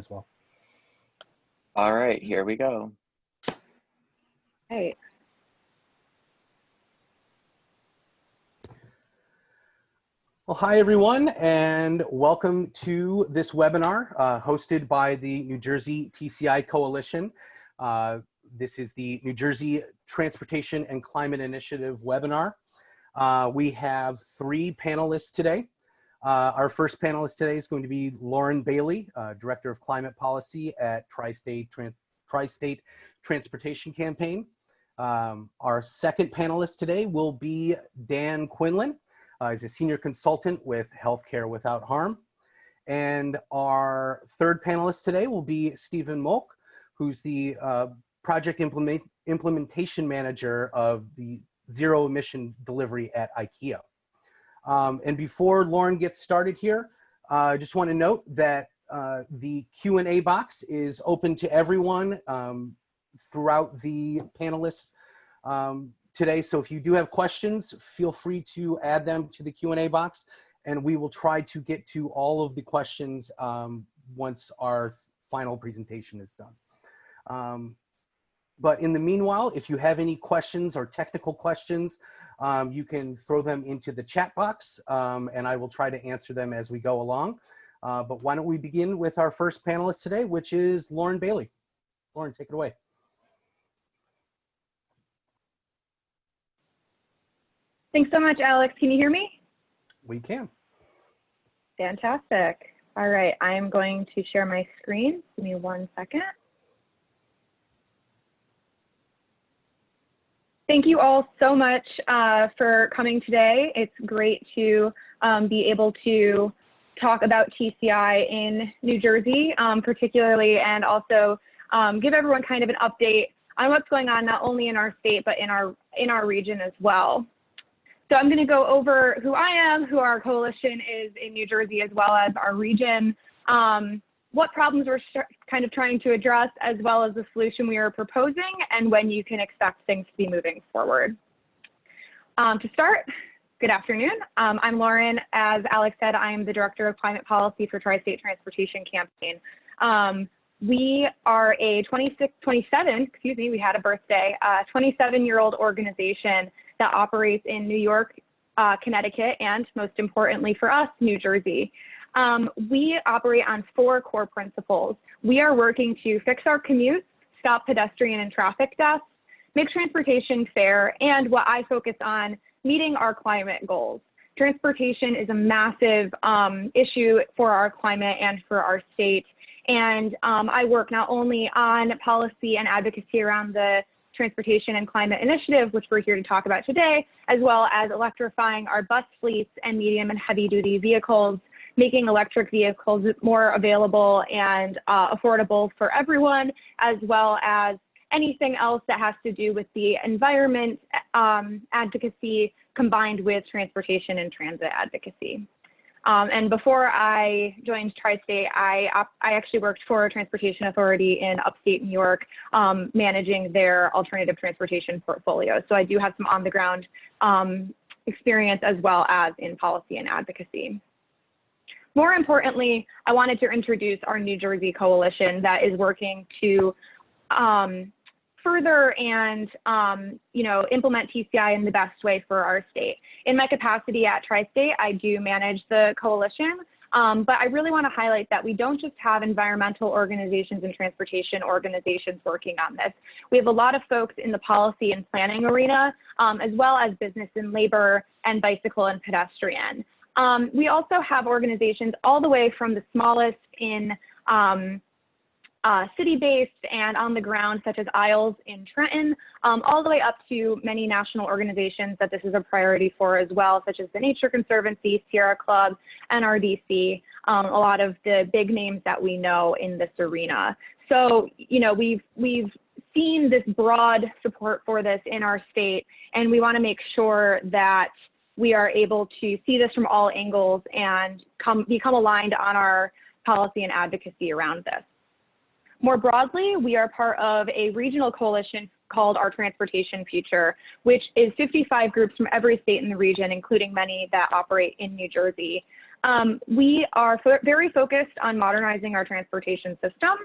as well. All right, here we go. Hey. Well, hi everyone, and welcome to this webinar hosted by the New Jersey TCI Coalition. This is the New Jersey Transportation and Climate Initiative webinar. We have 3 panelists today. Our first panelist today is going to be Lauren Bailey, Director of Climate Policy at Tri-State Transportation Campaign. Our second panelist today will be Dan Quinlan. He's a senior consultant with Healthcare Without Harm. And our third panelist today will be Stephen Molk, who's the project implementation manager of the zero emission delivery at Ikea. And before Lauren gets started here, I just want to note that the Q&A box is open to everyone throughout the panelists today. So if you do have questions, feel free to add them to the Q&A box, and we will try to get to all of the questions once our final presentation is done. But in the meanwhile, if you have any questions or technical questions, you can throw them into the chat box, and I will try to answer them as we go along. But why don't we begin with our first panelist today, which is Lauren Bailey. Lauren, take it away. Thanks so much, Alex. Can you hear me? We can. Fantastic. All right, I am going to share my screen. Give me 1 second. Thank you all so much for coming today. It's great to be able to talk about TCI in New Jersey, particularly, and also give everyone kind of an update on what's going on not only in our state, but in our region as well. So I'm going to go over who I am, who our coalition is in New Jersey, as well as our region, what problems we're kind of trying to address, as well as the solution we are proposing, and when you can expect things to be moving forward. To start, good afternoon. I'm Lauren. As Alex said, I am the Director of Climate Policy for Tri-State Transportation Campaign. We are a 27, we had a birthday, 27-year-old organization that operates in New York, Connecticut, and most importantly for us, New Jersey. We operate on 4 core principles. We are working to fix our commutes, stop pedestrian and traffic deaths, make transportation fair, and what I focus on, meeting our climate goals. Transportation is a massive issue for our climate and for our state. And I work not only on policy and advocacy around the Transportation and Climate Initiative, which we're here to talk about today, as well as electrifying our bus fleets and medium and heavy duty vehicles, making electric vehicles more available and affordable for everyone, as well as anything else that has to do with the environment advocacy combined with transportation and transit advocacy. And before I joined Tri-State, I actually worked for a transportation authority in upstate New York, managing their alternative transportation portfolio. So I do have some on-the-ground experience as well as in policy and advocacy. More importantly, I wanted to introduce our New Jersey coalition that is working to further and implement TCI in the best way for our state. In my capacity at Tri-State, I do manage the coalition, but I really want to highlight that we don't just have environmental organizations and transportation organizations working on this. We have a lot of folks in the policy and planning arena, as well as business and labor and bicycle and pedestrian. We also have organizations all the way from the smallest in city-based and on the ground, such as Isles in Trenton, all the way up to many national organizations that this is a priority for as well, such as the Nature Conservancy, Sierra Club, NRDC, a lot of the big names that we know in this arena. So, we've seen this broad support for this in our state, and we want to make sure that we are able to see this from all angles and become aligned on our policy and advocacy around this. More broadly, we are part of a regional coalition called Our Transportation Future, which is 55 groups from every state in the region, including many that operate in New Jersey. We are very focused on modernizing our transportation system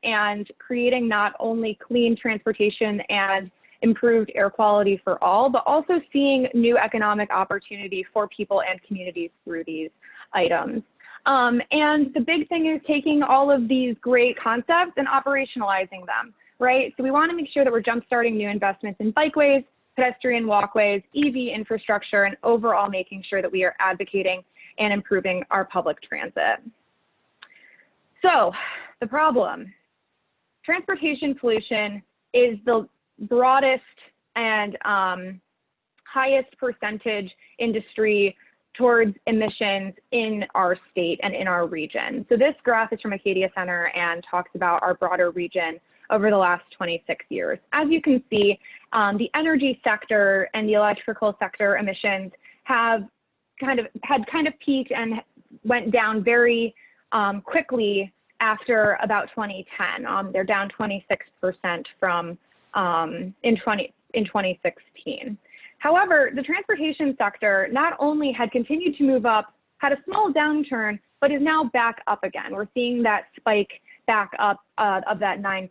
and creating not only clean transportation and improved air quality for all, but also seeing new economic opportunity for people and communities through these items. And the big thing is taking all of these great concepts and operationalizing them, right? So we want to make sure that we're jumpstarting new investments in bikeways, pedestrian walkways, EV infrastructure, and overall making sure that we are advocating and improving our public transit. So the problem, transportation pollution is the broadest and highest percentage industry towards emissions in our state and in our region. So this graph is from Acadia Center and talks about our broader region over the last 26 years. As you can see, the energy sector and the electrical sector emissions have kind of peaked and went down very quickly after about 2010. They're down 26% from in 2016. However, the transportation sector not only had continued to move up, had a small downturn, but is now back up again. We're seeing that spike back up of that 9%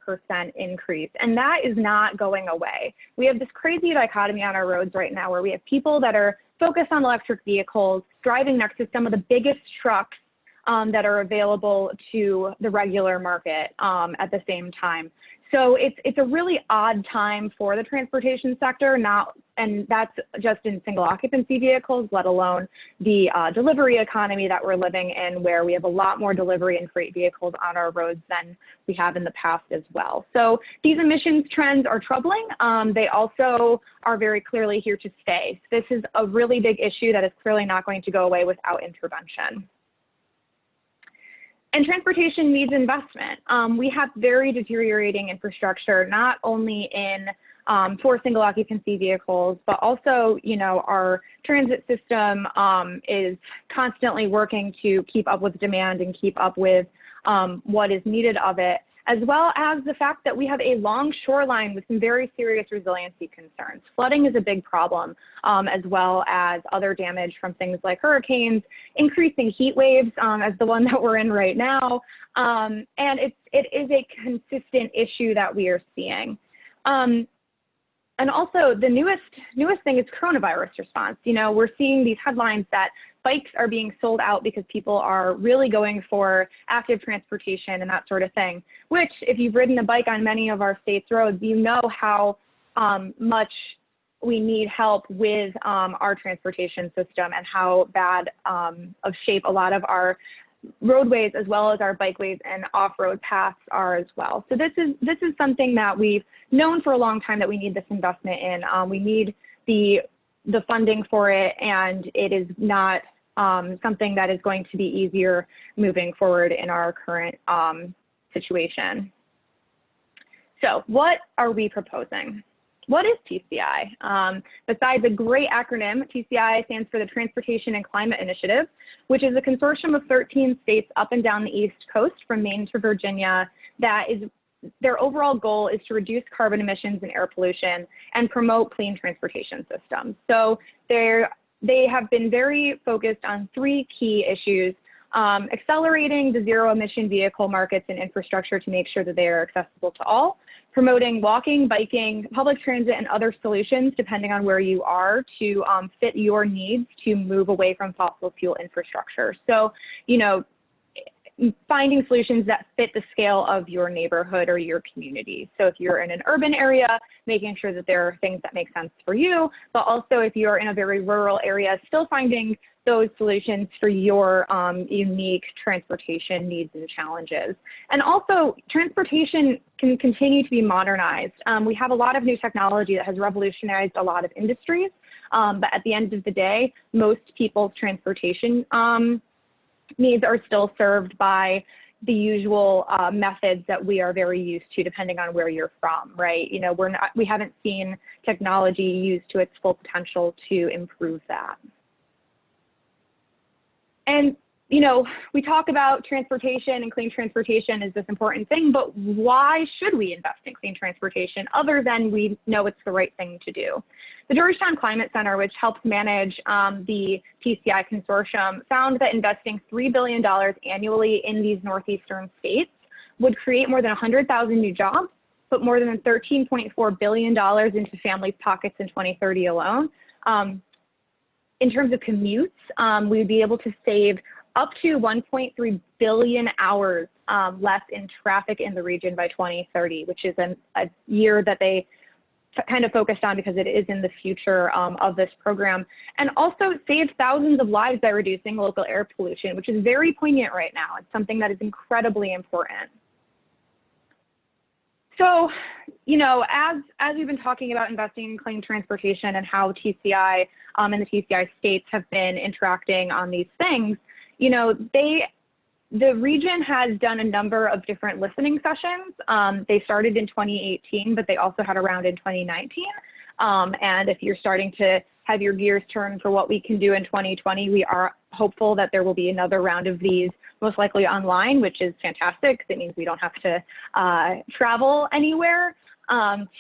increase, and that is not going away. We have this crazy dichotomy on our roads right now where we have people that are focused on electric vehicles, driving next to some of the biggest trucks that are available to the regular market at the same time. So it's a really odd time for the transportation sector, and that's just in single occupancy vehicles, let alone the delivery economy that we're living in, where we have a lot more delivery and freight vehicles on our roads than we have in the past as well. So these emissions trends are troubling. They also are very clearly here to stay. This is a really big issue that is clearly not going to go away without intervention. And transportation needs investment. We have very deteriorating infrastructure, not only in for single occupancy vehicles, but also, our transit system is constantly working to keep up with demand and keep up with what is needed of it, as well as the fact that we have a long shoreline with some very serious resiliency concerns. Flooding is a big problem, as well as other damage from things like hurricanes, increasing heat waves, as the one that we're in right now. And it is a consistent issue that we are seeing. And also the newest thing is coronavirus response. We're seeing these headlines that bikes are being sold out because people are really going for active transportation and that sort of thing, which if you've ridden a bike on many of our state's roads, you know how much we need help with our transportation system and how bad of shape a lot of our roadways as well as our bikeways and off-road paths are as well. So this is something that we've known for a long time that we need this investment in. We need the funding for it, and it is not something that is going to be easier moving forward in our current situation. So what are we proposing? What is TCI? Besides a great acronym, TCI stands for the Transportation and Climate Initiative, which is a consortium of 13 states up and down the East Coast from Maine to Virginia that is their overall goal is to reduce carbon emissions and air pollution and promote clean transportation systems. So they have been very focused on three key issues: accelerating the zero emission vehicle markets and infrastructure to make sure that they are accessible to all, promoting walking, biking, public transit, and other solutions depending on where you are to fit your needs to move away from fossil fuel infrastructure. So, finding solutions that fit the scale of your neighborhood or your community. So if you're in an urban area, making sure that there are things that make sense for you, but also if you're in a very rural area, still finding those solutions for your unique transportation needs and challenges. And also, transportation can continue to be modernized. We have a lot of new technology that has revolutionized a lot of industries, but at the end of the day, most people's transportation needs are still served by the usual methods that we are very used to, depending on where you're from, right? We haven't seen technology used to its full potential to improve that. And you know, we talk about transportation and clean transportation is this important thing, but why should we invest in clean transportation other than we know it's the right thing to do? The Georgetown Climate Center, which helps manage the TCI consortium, found that investing $3 billion annually in these northeastern states would create more than 100,000 new jobs, put more than $13.4 billion into families' pockets in 2030 alone. In terms of commutes, we would be able to save up to 1.3 billion hours less in traffic in the region by 2030, which is a year that they kind of focused on because it is in the future of this program, and also save thousands of lives by reducing local air pollution, which is very poignant right now. It's something that is incredibly important. So, you know, as we've been talking about investing in clean transportation and how TCI and the TCI states have been interacting on these things, you know, the region has done a number of different listening sessions. They started in 2018, but they also had a round in 2019. And if you're starting to have your gears turn for what we can do in 2020, we are hopeful that there will be another round of these, most likely online, which is fantastic because it means we don't have to travel anywhere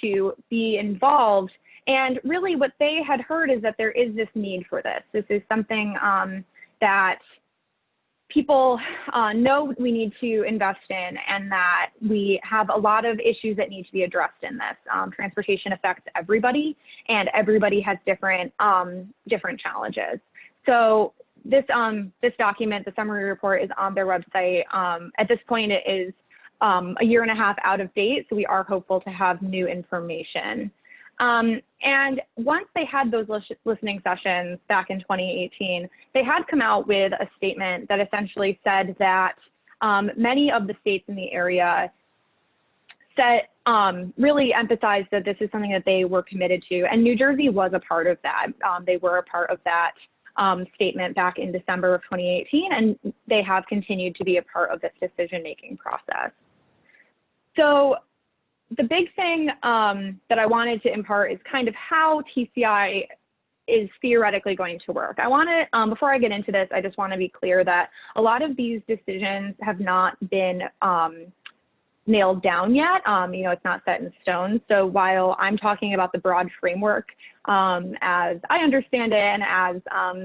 to be involved. And really what they had heard is that there is this need for this. This is something that people know we need to invest in, and that we have a lot of issues that need to be addressed in this. Transportation affects everybody, and everybody has different challenges. So this document, the summary report, is on their website. At this point, it is a year and a half out of date, so we are hopeful to have new information. And once they had those listening sessions back in 2018, they had come out with a statement that essentially said that many of the states in the area really emphasized that this is something that they were committed to, and New Jersey was a part of that. They were a part of that statement back in December of 2018, and they have continued to be a part of this decision-making process. So the big thing that I wanted to impart is kind of how TCI is theoretically going to work. I want to, before I get into this, I just want to be clear that a lot of these decisions have not been nailed down yet. You know, it's not set in stone. So while I'm talking about the broad framework as I understand it and as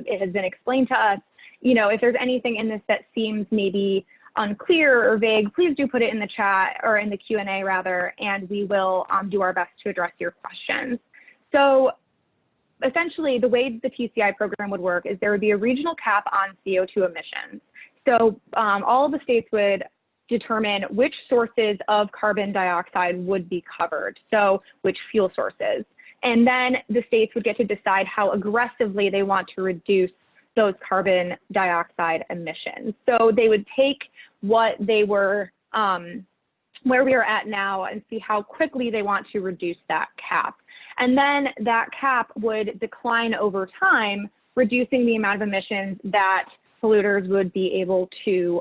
it has been explained to us, you know, if there's anything in this that seems maybe unclear or vague, please do put it in the chat, or in the Q&A rather, and we will do our best to address your questions. So essentially, the way the TCI program would work is there would be a regional cap on CO2 emissions. So all of the states would determine which sources of carbon dioxide would be covered, so which fuel sources. And then the states would get to decide how aggressively they want to reduce those carbon dioxide emissions. So they would take what they were, where we are at now, and see how quickly they want to reduce that cap. And then that cap would decline over time, reducing the amount of emissions that polluters would be able to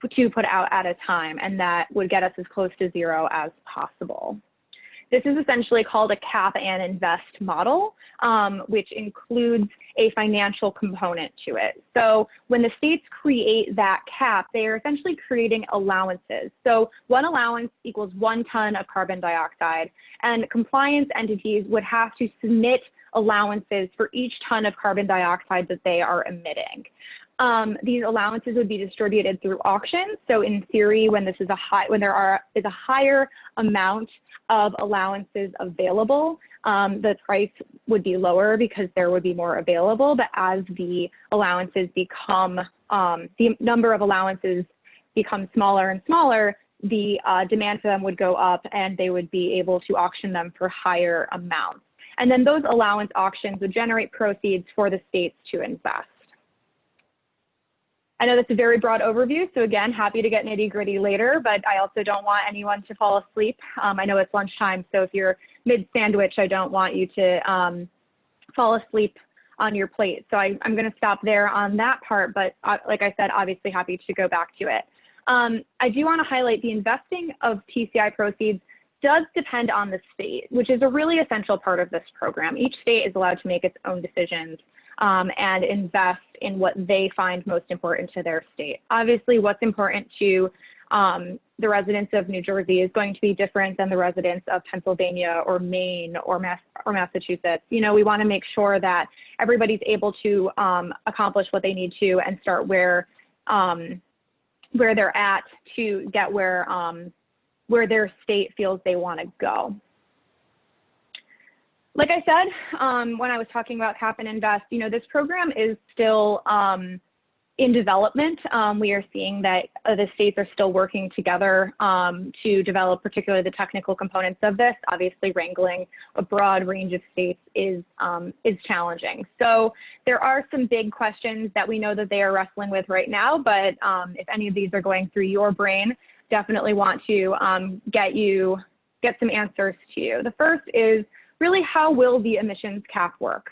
put out at a time, and that would get us as close to zero as possible. This is essentially called a cap and invest model, which includes a financial component to it. So when the states create that cap, they are essentially creating allowances. So one allowance equals 1 ton of carbon dioxide, and compliance entities would have to submit allowances for each ton of carbon dioxide that they are emitting. These allowances would be distributed through auctions. So in theory, when there is a higher amount of allowances available, the price would be lower because there would be more available. But as the allowances become, the number of allowances becomes smaller and smaller, the demand for them would go up, and they would be able to auction them for higher amounts. And then those allowance auctions would generate proceeds for the states to invest. I know that's a very broad overview, so again, happy to get nitty-gritty later, but I also don't want anyone to fall asleep. I know it's lunchtime, so if you're mid-sandwich, I don't want you to fall asleep on your plate. So I'm going to stop there on that part, but like I said, obviously happy to go back to it. I do want to highlight the investing of TCI proceeds does depend on the state, which is a really essential part of this program. Each state is allowed to make its own decisions and invest in what they find most important to their state. Obviously, what's important to the residents of New Jersey is going to be different than the residents of Pennsylvania or Maine or Massachusetts. You know, we want to make sure that everybody's able to accomplish what they need to and start where they're at to get where their state feels they want to go. Like I said, when I was talking about Cap and Invest, you know, this program is still in development. We are seeing that the states are still working together to develop particularly the technical components of this. Obviously, wrangling a broad range of states is challenging. So there are some big questions that we know that they are wrestling with right now, but if any of these are going through your brain, definitely want to get some answers to you. The first is really, how will the emissions cap work?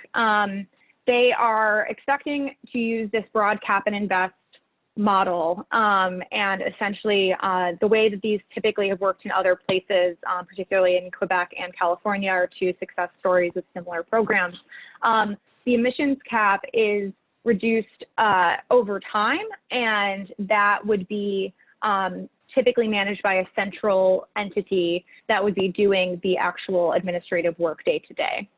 They are expecting to use this broad cap and invest model, and essentially the way that these typically have worked in other places, particularly in Quebec and California, are two success stories with similar programs. The emissions cap is reduced over time, and that would be typically managed by a central entity that would be doing the actual administrative work day to day.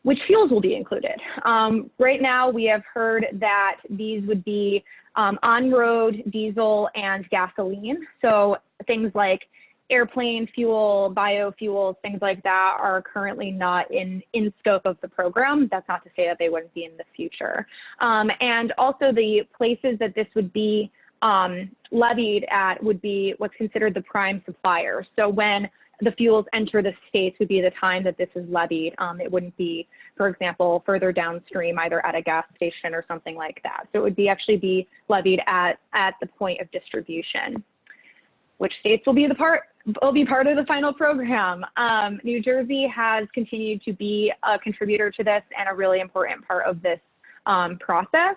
Which fuels will be included? Right now, we have heard that these would be on-road diesel and gasoline. So things like airplane fuel, biofuels, things like that are currently not in scope of the program. That's not to say that they wouldn't be in the future. And also the places that this would be levied at would be what's considered the prime supplier. So when the fuels enter the states would be the time that this is levied. It wouldn't be, for example, further downstream, either at a gas station or something like that. So it would actually be levied at the point of distribution. Which states will be part of the final program? New Jersey has continued to be a contributor to this and a really important part of this process.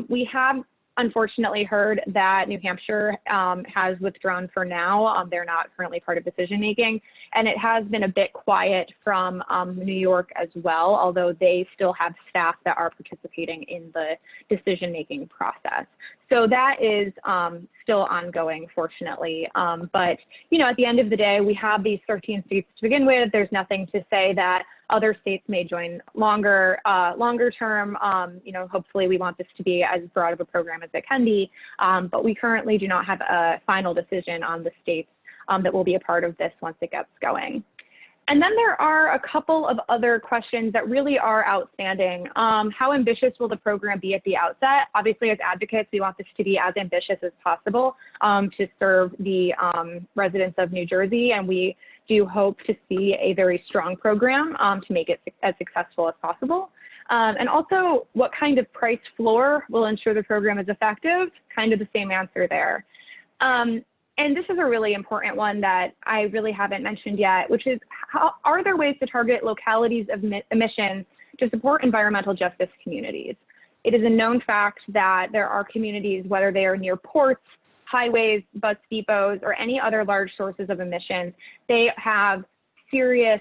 We have unfortunately heard that New Hampshire has withdrawn for now. They're not currently part of decision making, and it has been a bit quiet from New York as well, although they still have staff that are participating in the decision making process. So that is still ongoing, fortunately. But you know, at the end of the day, we have these 13 states to begin with. There's nothing to say that other states may join longer term. You know, hopefully we want this to be as broad of a program as it can be, but we currently do not have a final decision on the states that will be a part of this once it gets going. And then there are a couple of other questions that really are outstanding. How ambitious will the program be at the outset? Obviously, as advocates, we want this to be as ambitious as possible to serve the residents of New Jersey, and we do hope to see a very strong program to make it as successful as possible. And also, what kind of price floor will ensure the program is effective? Kind of the same answer there. And this is a really important one that I really haven't mentioned yet, which is, are there ways to target localities of emissions to support environmental justice communities? It is a known fact that there are communities, whether they are near ports, highways, bus depots, or any other large sources of emissions, they have serious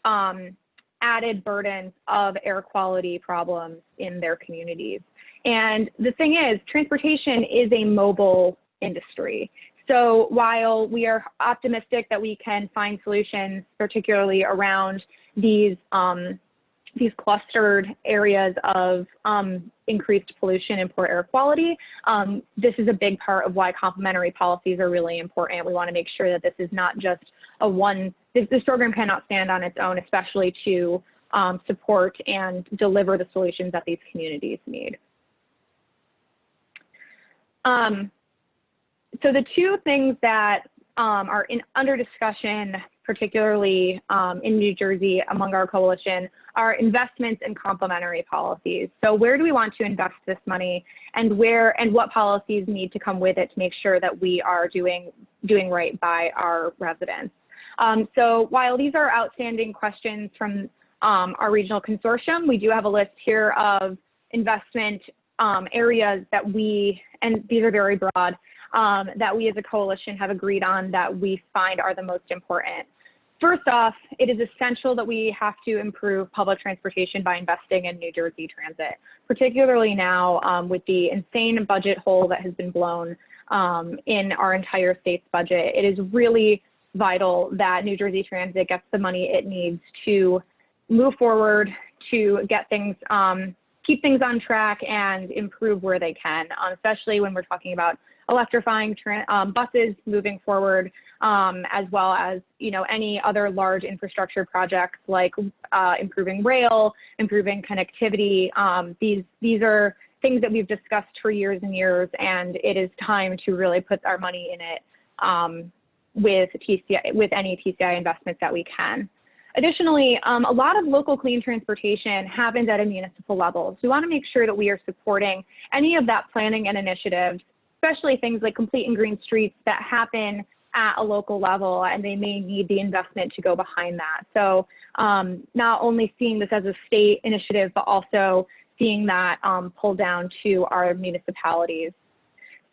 added burdens of air quality problems in their communities. And the thing is, transportation is a mobile industry. So while we are optimistic that we can find solutions, particularly around these clustered areas of increased pollution and poor air quality, this is a big part of why complementary policies are really important. We want to make sure that this is not just this program cannot stand on its own, especially to support and deliver the solutions that these communities need. So the two things that are under discussion, particularly in New Jersey among our coalition, are investments and complementary policies. So where do we want to invest this money, and what policies need to come with it to make sure that we are doing right by our residents? So while these are outstanding questions from our regional consortium, we do have a list here of investment areas that and these are very broad, that we as a coalition have agreed on that we find are the most important. First off, it is essential that we have to improve public transportation by investing in New Jersey transit, particularly now with the insane budget hole that has been blown in our entire state's budget. It is really vital that New Jersey Transit gets the money it needs to move forward, to get things, keep things on track and improve where they can, especially when we're talking about electrifying buses moving forward, as well as, you know, any other large infrastructure projects like improving rail, improving connectivity. These are things that we've discussed for years and years, and it is time to really put our money in it with any TCI investments that we can. Additionally, a lot of local clean transportation happens at a municipal level. So we want to make sure that we are supporting any of that planning and initiatives, especially things like complete and green streets that happen at a local level, and they may need the investment to go behind that. So not only seeing this as a state initiative, but also seeing that pull down to our municipalities.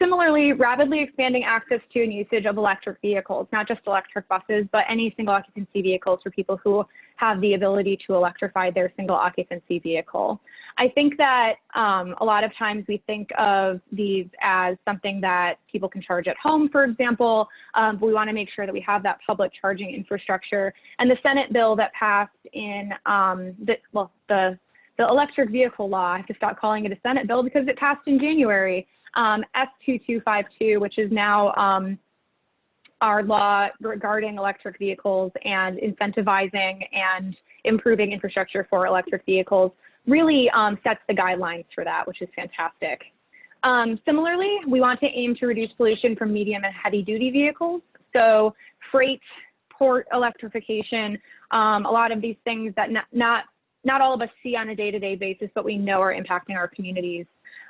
Similarly, rapidly expanding access to and usage of electric vehicles, not just electric buses, but any single occupancy vehicles for people who have the ability to electrify their single occupancy vehicle. I think that a lot of times we think of these as something that people can charge at home, for example, but we want to make sure that we have that public charging infrastructure. And the Senate bill that passed in the electric vehicle law, I have to stop calling it a Senate bill because it passed in January, S2252, which is now our law regarding electric vehicles and incentivizing and improving infrastructure for electric vehicles, really sets the guidelines for that, which is fantastic. Similarly, we want to aim to reduce pollution from medium and heavy duty vehicles. So freight, port electrification, a lot of these things that not all of us see on a day-to-day basis, but we know are impacting our communities.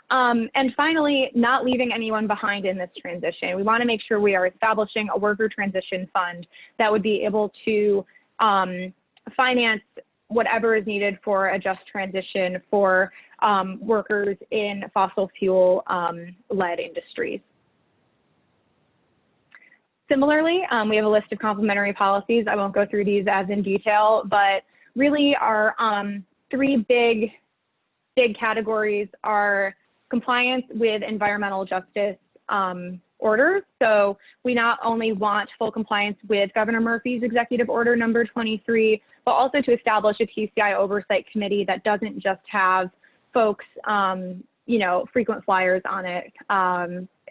And finally, not leaving anyone behind in this transition. We want to make sure we are establishing a worker transition fund that would be able to finance whatever is needed for a just transition for workers in fossil fuel led industries. Similarly, we have a list of complementary policies. I won't go through these as in detail, but really our three big categories are compliance with environmental justice orders. So we not only want full compliance with Governor Murphy's Executive Order number 23, but also to establish a TCI oversight committee that doesn't just have folks, you know, frequent flyers on it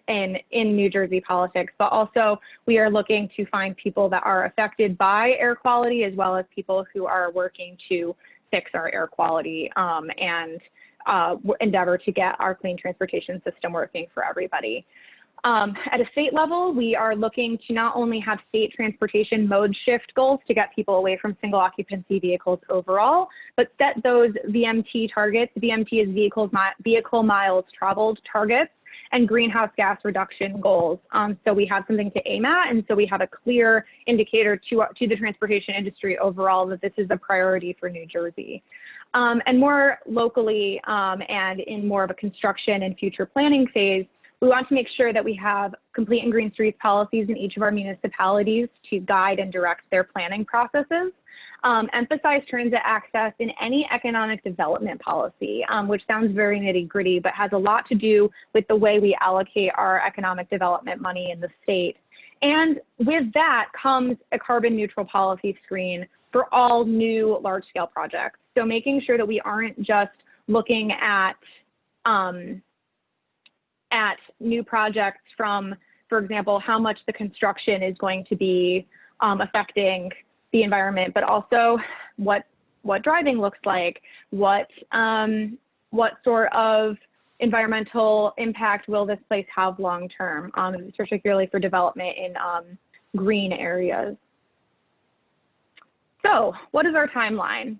in New Jersey politics, but also we are looking to find people that are affected by air quality, as well as people who are working to fix our air quality and endeavor to get our clean transportation system working for everybody. At a state level, we are looking to not only have state transportation mode shift goals to get people away from single occupancy vehicles overall, but set those VMT targets. VMT is vehicle miles traveled targets, and greenhouse gas reduction goals. So we have something to aim at, and so we have a clear indicator to the transportation industry overall that this is a priority for New Jersey. And more locally and in more of a construction and future planning phase, we want to make sure that we have complete and green streets policies in each of our municipalities to guide and direct their planning processes. Emphasize transit access in any economic development policy, which sounds very nitty-gritty, but has a lot to do with the way we allocate our economic development money in the state. And with that comes a carbon neutral policy screen for all new large-scale projects. So making sure that we aren't just looking at new projects from, for example, how much the construction is going to be affecting the environment, but also what driving looks like, what sort of environmental impact will this place have long term, particularly for development in green areas. So what is our timeline?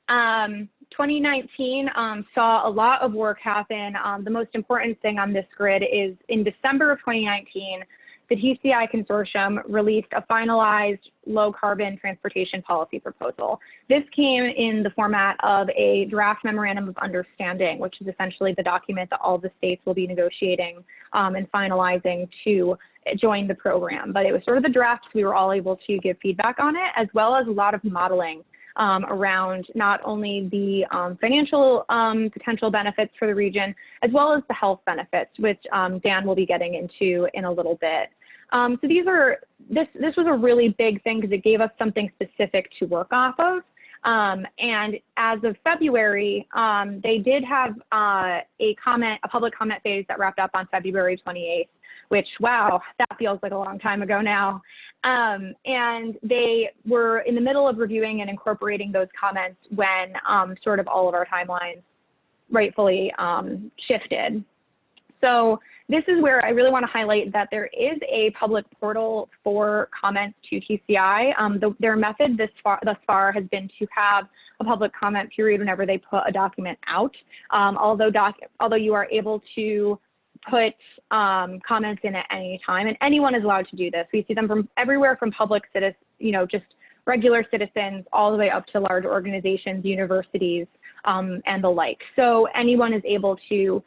2019 saw a lot of work happen. The most important thing on this grid is in December of 2019, the TCI consortium released a finalized low carbon transportation policy proposal. This came in the format of a draft memorandum of understanding, which is essentially the document that all the states will be negotiating and finalizing to join the program. But it was sort of the draft. We were all able to give feedback on it, as well as a lot of modeling around not only the financial potential benefits for the region, as well as the health benefits, which Dan will be getting into in a little bit. So this was a really big thing because it gave us something specific to work off of. And as of February, they did have a public comment phase that wrapped up on February 28th, which, wow, that feels like a long time ago now. And they were in the middle of reviewing and incorporating those comments when sort of all of our timelines rightfully shifted. So this is where I really want to highlight that there is a public portal for comments to TCI. Their method thus far has been to have a public comment period whenever they put a document out, although you are able to put comments in at any time, and anyone is allowed to do this. We see them from everywhere from public citizens, just regular citizens, all the way up to large organizations, universities, and the like. So anyone is able to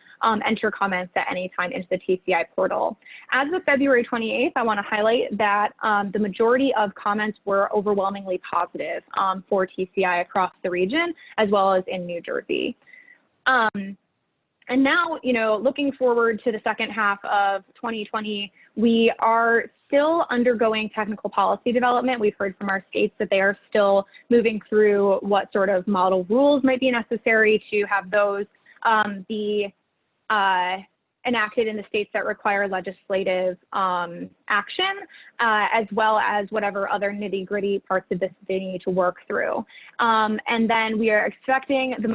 enter comments at any time into the TCI portal. As of February 28th, I want to highlight that the majority of comments were overwhelmingly positive for TCI across the region, as well as in New Jersey. And now, looking forward to the second half of 2020, we are still undergoing technical policy development. We've heard from our states that they are still moving through what sort of model rules might be necessary to have those be enacted in the states that require legislative action, as well as whatever other nitty-gritty parts of this they need to work through. And then we are expecting the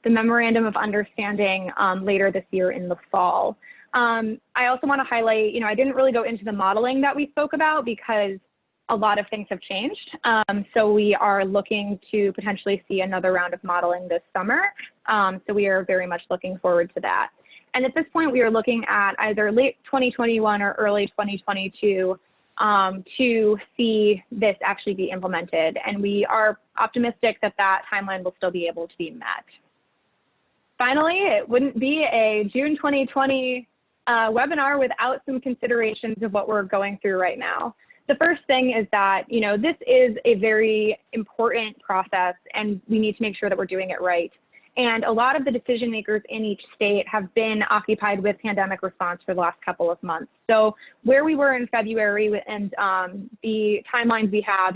Memorandum of Understanding later this year in the fall. I also want to highlight, I didn't really go into the modeling that we spoke about because a lot of things have changed. So we are looking to potentially see another round of modeling this summer. So we are very much looking forward to that. And at this point, we are looking at either late 2021 or early 2022 to see this actually be implemented. And we are optimistic that that timeline will still be able to be met. Finally, it wouldn't be a June 2020 webinar without some considerations of what we're going through right now. The first thing is that, this is a very important process and we need to make sure that we're doing it right. And a lot of the decision makers in each state have been occupied with pandemic response for the last couple of months. So where we were in February and the timelines we have,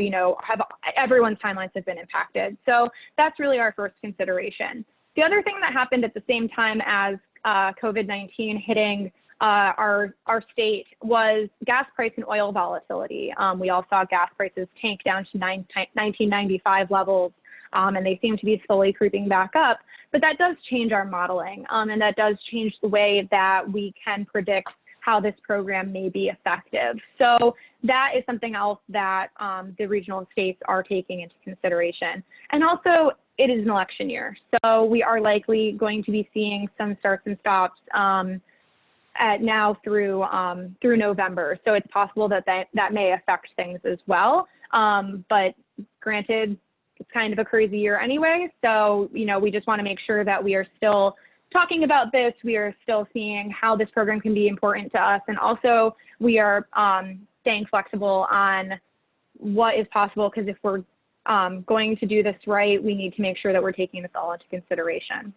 everyone's timelines have been impacted. So that's really our first consideration. The other thing that happened at the same time as COVID-19 hitting our state was gas price and oil volatility. We all saw gas prices tank down to 1995 levels. And they seem to be slowly creeping back up, but that does change our modeling, and that does change the way that we can predict how this program may be effective. So that is something else that the regional states are taking into consideration. And also, it is an election year, so we are likely going to be seeing some starts and stops now through November. So it's possible that may affect things as well. But granted, it's kind of a crazy year anyway. So, we just want to make sure that we are still talking about this. We are still seeing how this program can be important to us. And also we are staying flexible on what is possible, because if we're going to do this right, we need to make sure that we're taking this all into consideration.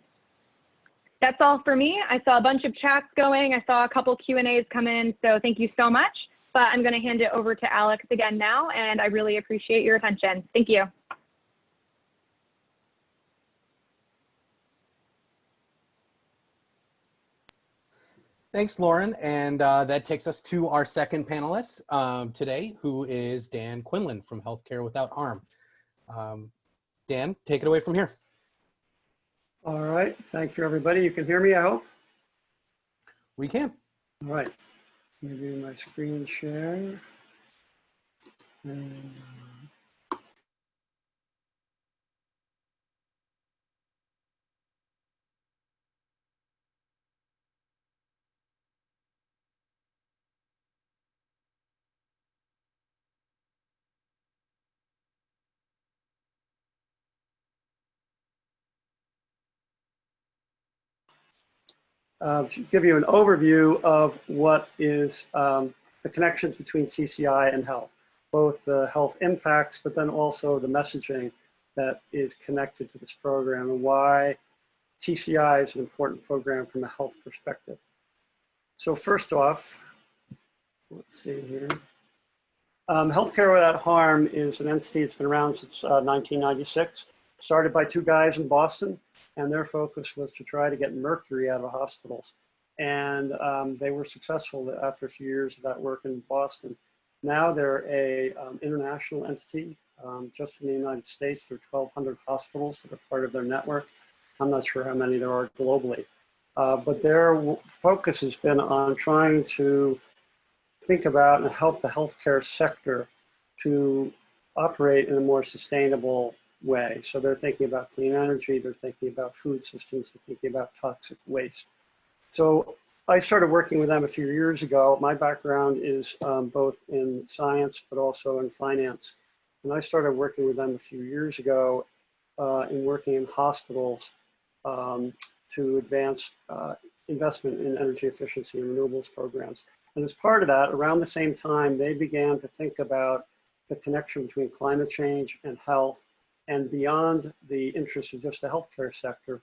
That's all for me. I saw a bunch of chats going. I saw a couple Q&As come in. So thank you so much. But I'm going to hand it over to Alex again now. And I really appreciate your attention. Thank you. Thanks, Lauren. And that takes us to our second panelist today, who is Dan Quinlan from Healthcare Without Harm. Dan, take it away from here. All right. Thank you, everybody. You can hear me, I hope? We can. All right. Let me do my screen share. And to give you an overview of what is the connections between TCI and health, both the health impacts, but then also the messaging that is connected to this program and why TCI is an important program from a health perspective. So first off, let's see here. Healthcare Without Harm is an entity that's been around since 1996, started by two guys in Boston, and their focus was to try to get mercury out of hospitals. And they were successful after a few years of that work in Boston. Now they're a international entity. Just in the United States, there are 1,200 hospitals that are part of their network. I'm not sure how many there are globally. But their focus has been on trying to think about and help the healthcare sector to operate in a more sustainable way. So they're thinking about clean energy, they're thinking about food systems, they're thinking about toxic waste. So I started working with them a few years ago. My background is both in science, but also in finance. And I started working with them a few years ago in working in hospitals to advance investment in energy efficiency and renewables programs. And as part of that, around the same time, they began to think about the connection between climate change and health, and beyond the interest of just the healthcare sector,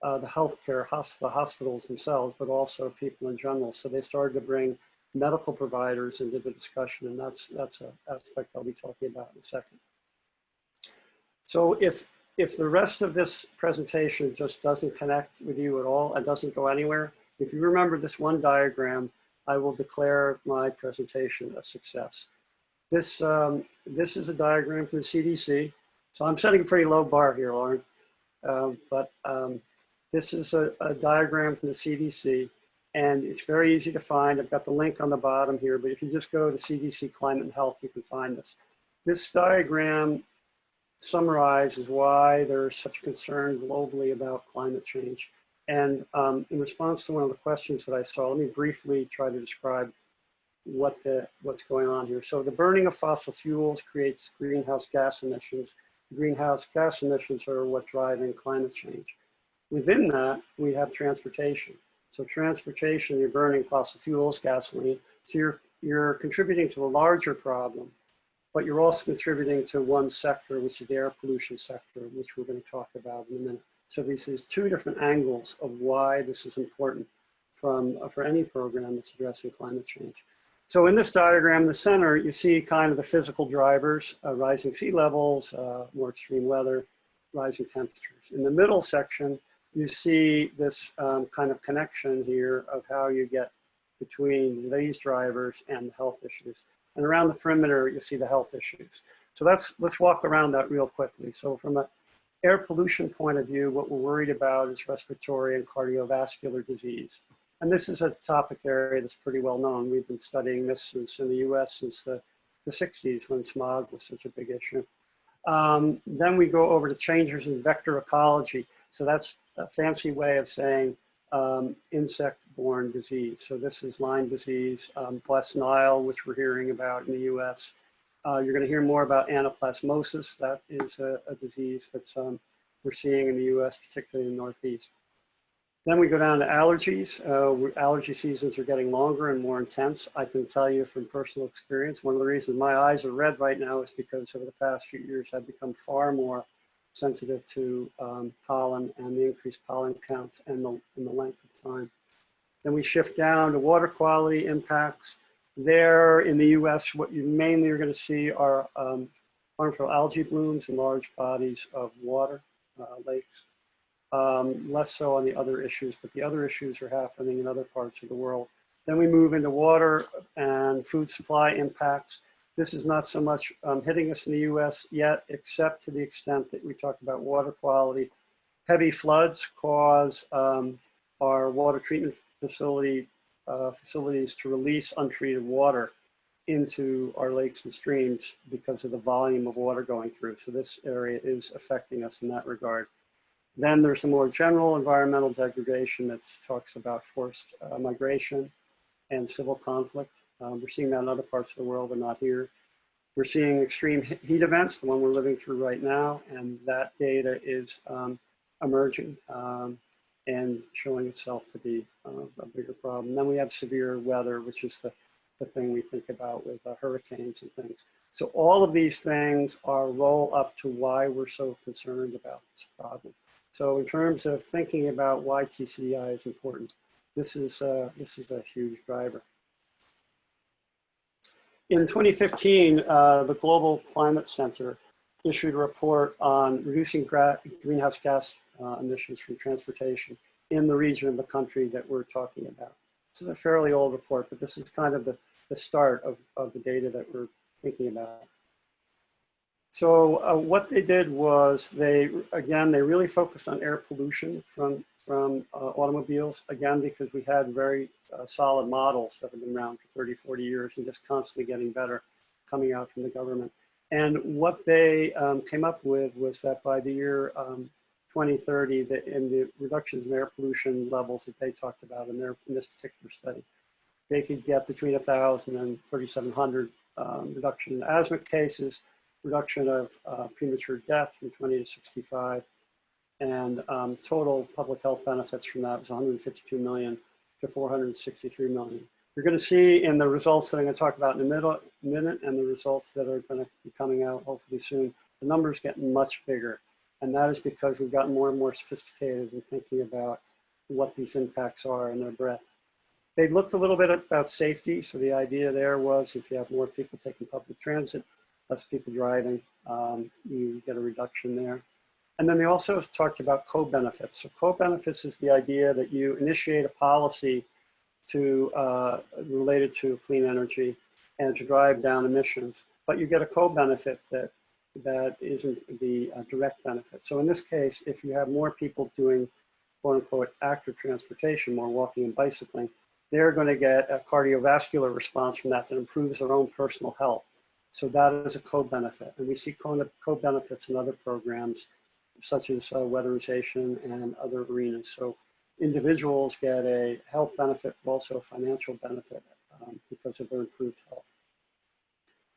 the hospitals themselves, but also people in general. So they started to bring medical providers into the discussion, and that's an aspect I'll be talking about in a second. So if the rest of this presentation just doesn't connect with you at all and doesn't go anywhere, if you remember this one diagram, I will declare my presentation a success. This is a diagram from the CDC. So I'm setting a pretty low bar here, Lauren. This is a diagram from the CDC, and it's very easy to find. I've got the link on the bottom here, but if you just go to CDC Climate and Health, you can find this. This diagram summarizes why there's such concern globally about climate change. And in response to one of the questions that I saw, let me briefly try to describe what's going on here. So the burning of fossil fuels creates greenhouse gas emissions. Greenhouse gas emissions are what driving climate change. Within that, we have transportation. So transportation, you're burning fossil fuels, gasoline. So you're contributing to a larger problem, but you're also contributing to one sector, which is the air pollution sector, which we're going to talk about in a minute. So there's two different angles of why this is important for any program that's addressing climate change. So in this diagram, in the center, you see kind of the physical drivers, rising sea levels, more extreme weather, rising temperatures. In the middle section, you see this kind of connection here of how you get between these drivers and the health issues. And around the perimeter, you see the health issues. So let's walk around that real quickly. So from an air pollution point of view, what we're worried about is respiratory and cardiovascular disease. And this is a topic area that's pretty well known. We've been studying this since in the US since the 60s when smog was such a big issue. Then we go over to changes in vector ecology. So that's a fancy way of saying insect-borne disease. So this is Lyme disease, West Nile, which we're hearing about in the US. You're going to hear more about anaplasmosis. That is a disease that's we're seeing in the US, particularly in the Northeast. Then we go down to allergies. Allergy seasons are getting longer and more intense. I can tell you from personal experience, one of the reasons my eyes are red right now is because over the past few years, I've become far more sensitive to pollen and the increased pollen counts and the length of time. Then we shift down to water quality impacts. There in the US, what you mainly are going to see are harmful algae blooms in large bodies of water, lakes. Less so on the other issues, but the other issues are happening in other parts of the world. Then we move into water and food supply impacts. This is not so much hitting us in the US yet, except to the extent that we talk about water quality. Heavy floods cause our water treatment facilities to release untreated water into our lakes and streams because of the volume of water going through. So this area is affecting us in that regard. Then there's some more general environmental degradation that talks about forced migration and civil conflict. We're seeing that in other parts of the world, but not here. We're seeing extreme heat events, the one we're living through right now, and that data is emerging. and showing itself to be a bigger problem. Then we have severe weather, which is the thing we think about with hurricanes and things. So all of these things are roll up to why we're so concerned about this problem. So in terms of thinking about why TCI is important, this is a huge driver. In 2015, the Global Climate Center issued a report on reducing greenhouse gas emissions from transportation in the region of the country that we're talking about. This is a fairly old report, but this is kind of the start of the data that we're thinking about. So what they did was they really focused on air pollution from automobiles, again, because we had very solid models that have been around for 30, 40 years and just constantly getting better coming out from the government. And what they came up with was that by the year 2030, in the reductions in air pollution levels that they talked about in this particular study, they could get between 1,000 and 3,700 reduction in asthma cases, reduction of premature death from 20 to 65, and total public health benefits from that was 152 million to 463 million. You're going to see in the results that I'm going to talk about in a minute and the results that are going to be coming out hopefully soon, the numbers get much bigger. And that is because we've gotten more and more sophisticated in thinking about what these impacts are and their breadth. They looked a little bit about safety. So the idea there was if you have more people taking public transit, less people driving, you get a reduction there. And then they also talked about co-benefits. So co-benefits is the idea that you initiate a policy related to clean energy and to drive down emissions, but you get a co-benefit that isn't the direct benefit. So in this case, if you have more people doing quote unquote active transportation, more walking and bicycling, they're going to get a cardiovascular response from that improves their own personal health. So that is a co-benefit. And we see co-benefits in other programs, such as weatherization and other arenas. So individuals get a health benefit, but also a financial benefit because of their improved health.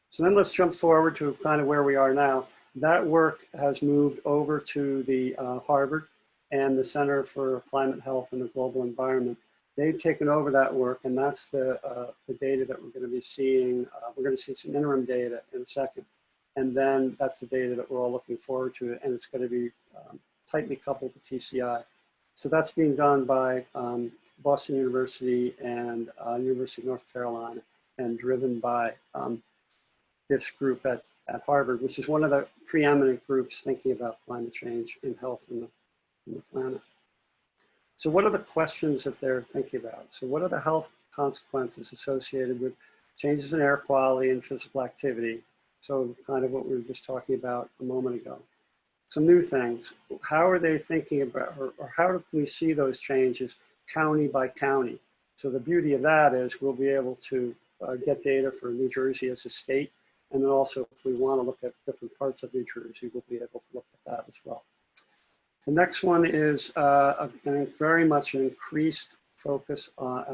So then let's jump forward to kind of where we are now. That work has moved over to the Harvard and the Center for Climate Health and the Global Environment. They've taken over that work, and that's the data that we're going to be seeing. We're going to see some interim data in a second. And then that's the data that we're all looking forward to, and it's going to be tightly coupled with TCI. So that's being done by Boston University and University of North Carolina, and driven by this group at Harvard, which is one of the preeminent groups thinking about climate change and health in the planet. So what are the questions that they're thinking about? So what are the health consequences associated with changes in air quality and physical activity? So kind of what we were just talking about a moment ago. Some new things. How are they thinking about, or how do we see those changes county by county? So the beauty of that is we'll be able to get data for New Jersey as a state. And then also if we want to look at different parts of New Jersey, we'll be able to look at that as well. The next one is very much an increased focus,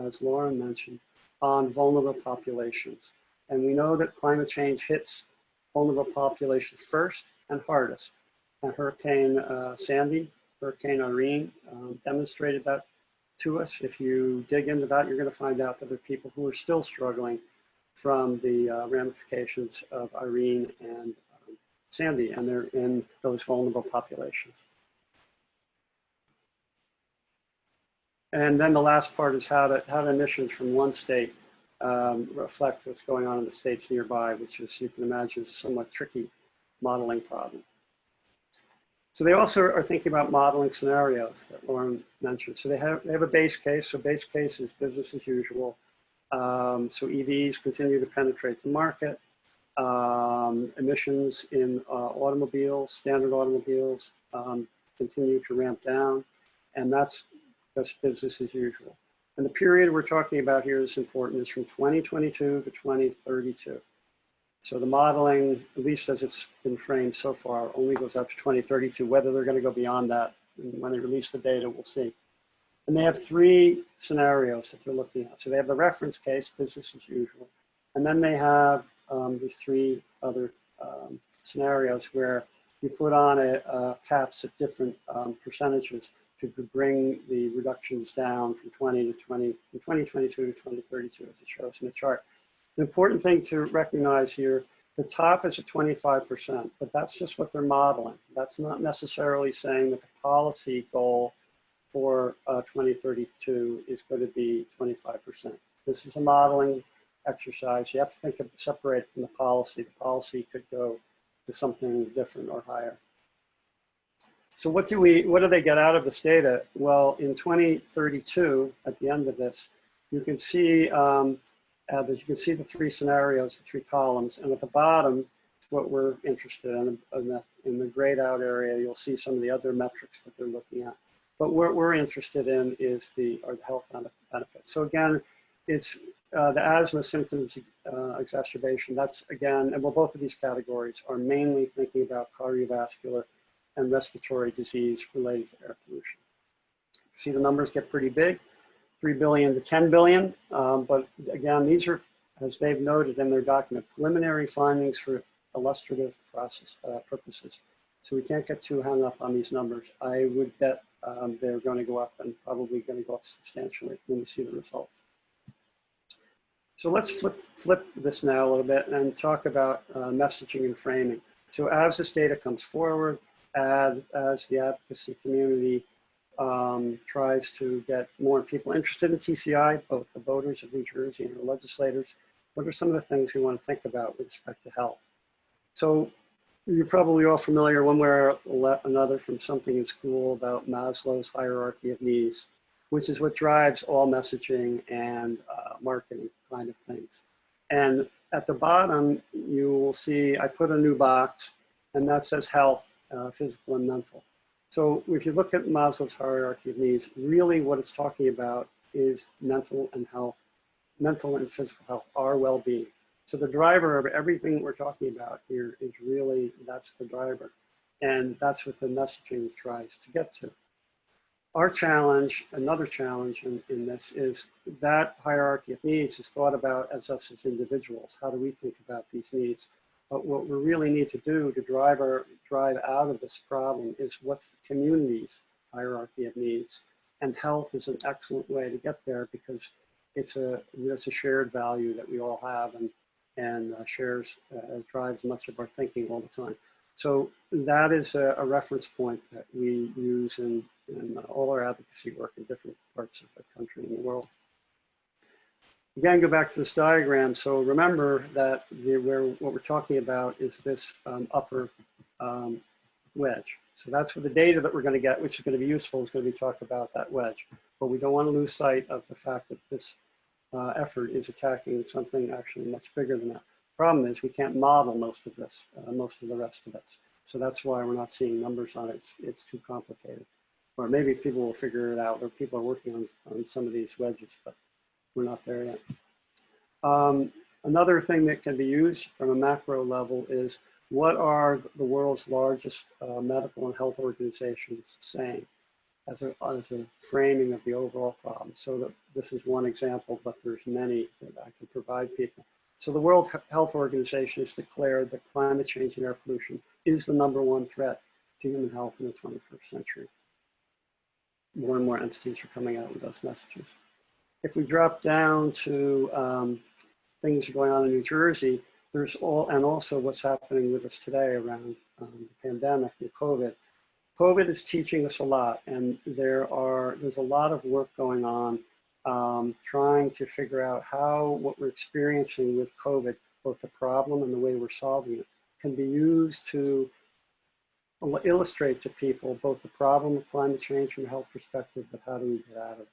as Lauren mentioned, on vulnerable populations. And we know that climate change hits vulnerable populations first and hardest. And Hurricane Sandy, Hurricane Irene demonstrated that to us. If you dig into that, you're going to find out that there are people who are still struggling from the ramifications of Irene and Sandy, and they're in those vulnerable populations. And then the last part is how do emissions from one state reflect what's going on in the states nearby, which is, you can imagine, is a somewhat tricky modeling problem. So they also are thinking about modeling scenarios that Lauren mentioned. So they have a base case. So base case is business as usual. So EVs continue to penetrate the market. Emissions in automobiles, standard automobiles, continue to ramp down. And that's business as usual. And the period we're talking about here is important, is from 2022 to 2032. So the modeling, at least as it's been framed so far, only goes up to 2032. Whether they're going to go beyond that, and when they release the data, we'll see. And they have three scenarios that they're looking at. So they have the reference case, business as usual. And then they have these three other scenarios where you put on caps at different percentages to bring the reductions down from 2022 to 2032, as it shows in the chart. The important thing to recognize here, the top is at 25%, but that's just what they're modeling. That's not necessarily saying that the policy goal for 2032 is going to be 25%. This is a modeling exercise. You have to think of separate from the policy. The policy could go to something different or higher. So what do they get out of this data? Well, in 2032, at the end of this, you can see the three scenarios, the three columns, and at the bottom, what we're interested in the grayed out area, you'll see some of the other metrics that they're looking at. But what we're interested in is the health benefits. So again, it's the asthma symptoms exacerbation. That's again, and well, both of these categories are mainly thinking about cardiovascular and respiratory disease related to air pollution. See the numbers get pretty big, 3 billion to 10 billion. But again, these are, as they've noted in their document, preliminary findings for illustrative purposes. So we can't get too hung up on these numbers. I would bet they're going to go up, and probably going to go up substantially when we see the results. So let's flip this now a little bit and talk about messaging and framing. So as this data comes forward, as the advocacy community tries to get more people interested in TCI, both the voters of New Jersey and the legislators, what are some of the things we want to think about with respect to health? So you're probably all familiar one way or another from something in school about Maslow's hierarchy of needs, which is what drives all messaging and marketing kind of things. And at the bottom, you will see I put a new box, and that says health, physical and mental. So if you look at Maslow's hierarchy of needs, really what it's talking about is mental and physical health, our well-being. So the driver of everything we're talking about here is really, that's the driver. And that's what the messaging tries to get to. Our challenge, another challenge in this, is that hierarchy of needs is thought about as us as individuals. How do we think about these needs? But what we really need to do to drive out of this problem is what's the community's hierarchy of needs. And health is an excellent way to get there, because it's a shared value that we all have, and drives much of our thinking all the time. So that is a reference point that we use in all our advocacy work in different parts of the country and the world. Again, go back to this diagram. So remember that what we're talking about is this upper wedge. So that's where the data that we're going to get, which is going to be useful, is going to be talk about that wedge. But we don't want to lose sight of the fact that this effort is attacking something actually much bigger than that. Problem is we can't model most of this, most of the rest of this. So that's why we're not seeing numbers on it. It's too complicated. Or maybe people will figure it out, or people are working on some of these wedges, but we're not there yet. Another thing that can be used from a macro level is, what are the world's largest medical and health organizations saying as a framing of the overall problem? So this is one example, but there's many that I can provide people. So the World Health Organization has declared that climate change and air pollution is the #1 threat to human health in the 21st century. More and more entities are coming out with those messages. If we drop down to things going on in New Jersey, and also what's happening with us today around the pandemic and COVID. COVID is teaching us a lot, and there's a lot of work going on trying to figure out how what we're experiencing with COVID, both the problem and the way we're solving it, can be used to illustrate to people both the problem of climate change from a health perspective, but how do we get out of it?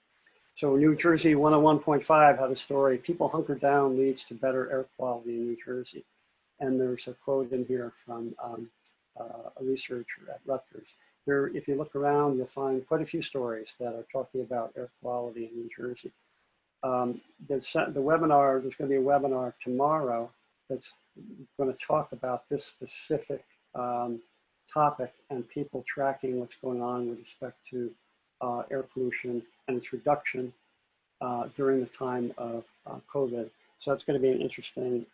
So New Jersey 101.5 had a story, people hunker down leads to better air quality in New Jersey. And there's a quote in here from a researcher at Rutgers. If you look around, you'll find quite a few stories that are talking about air quality in New Jersey. There's going to be a webinar tomorrow that's going to talk about this specific topic and people tracking what's going on with respect to air pollution and its reduction during the time of COVID. So that's going to be an interesting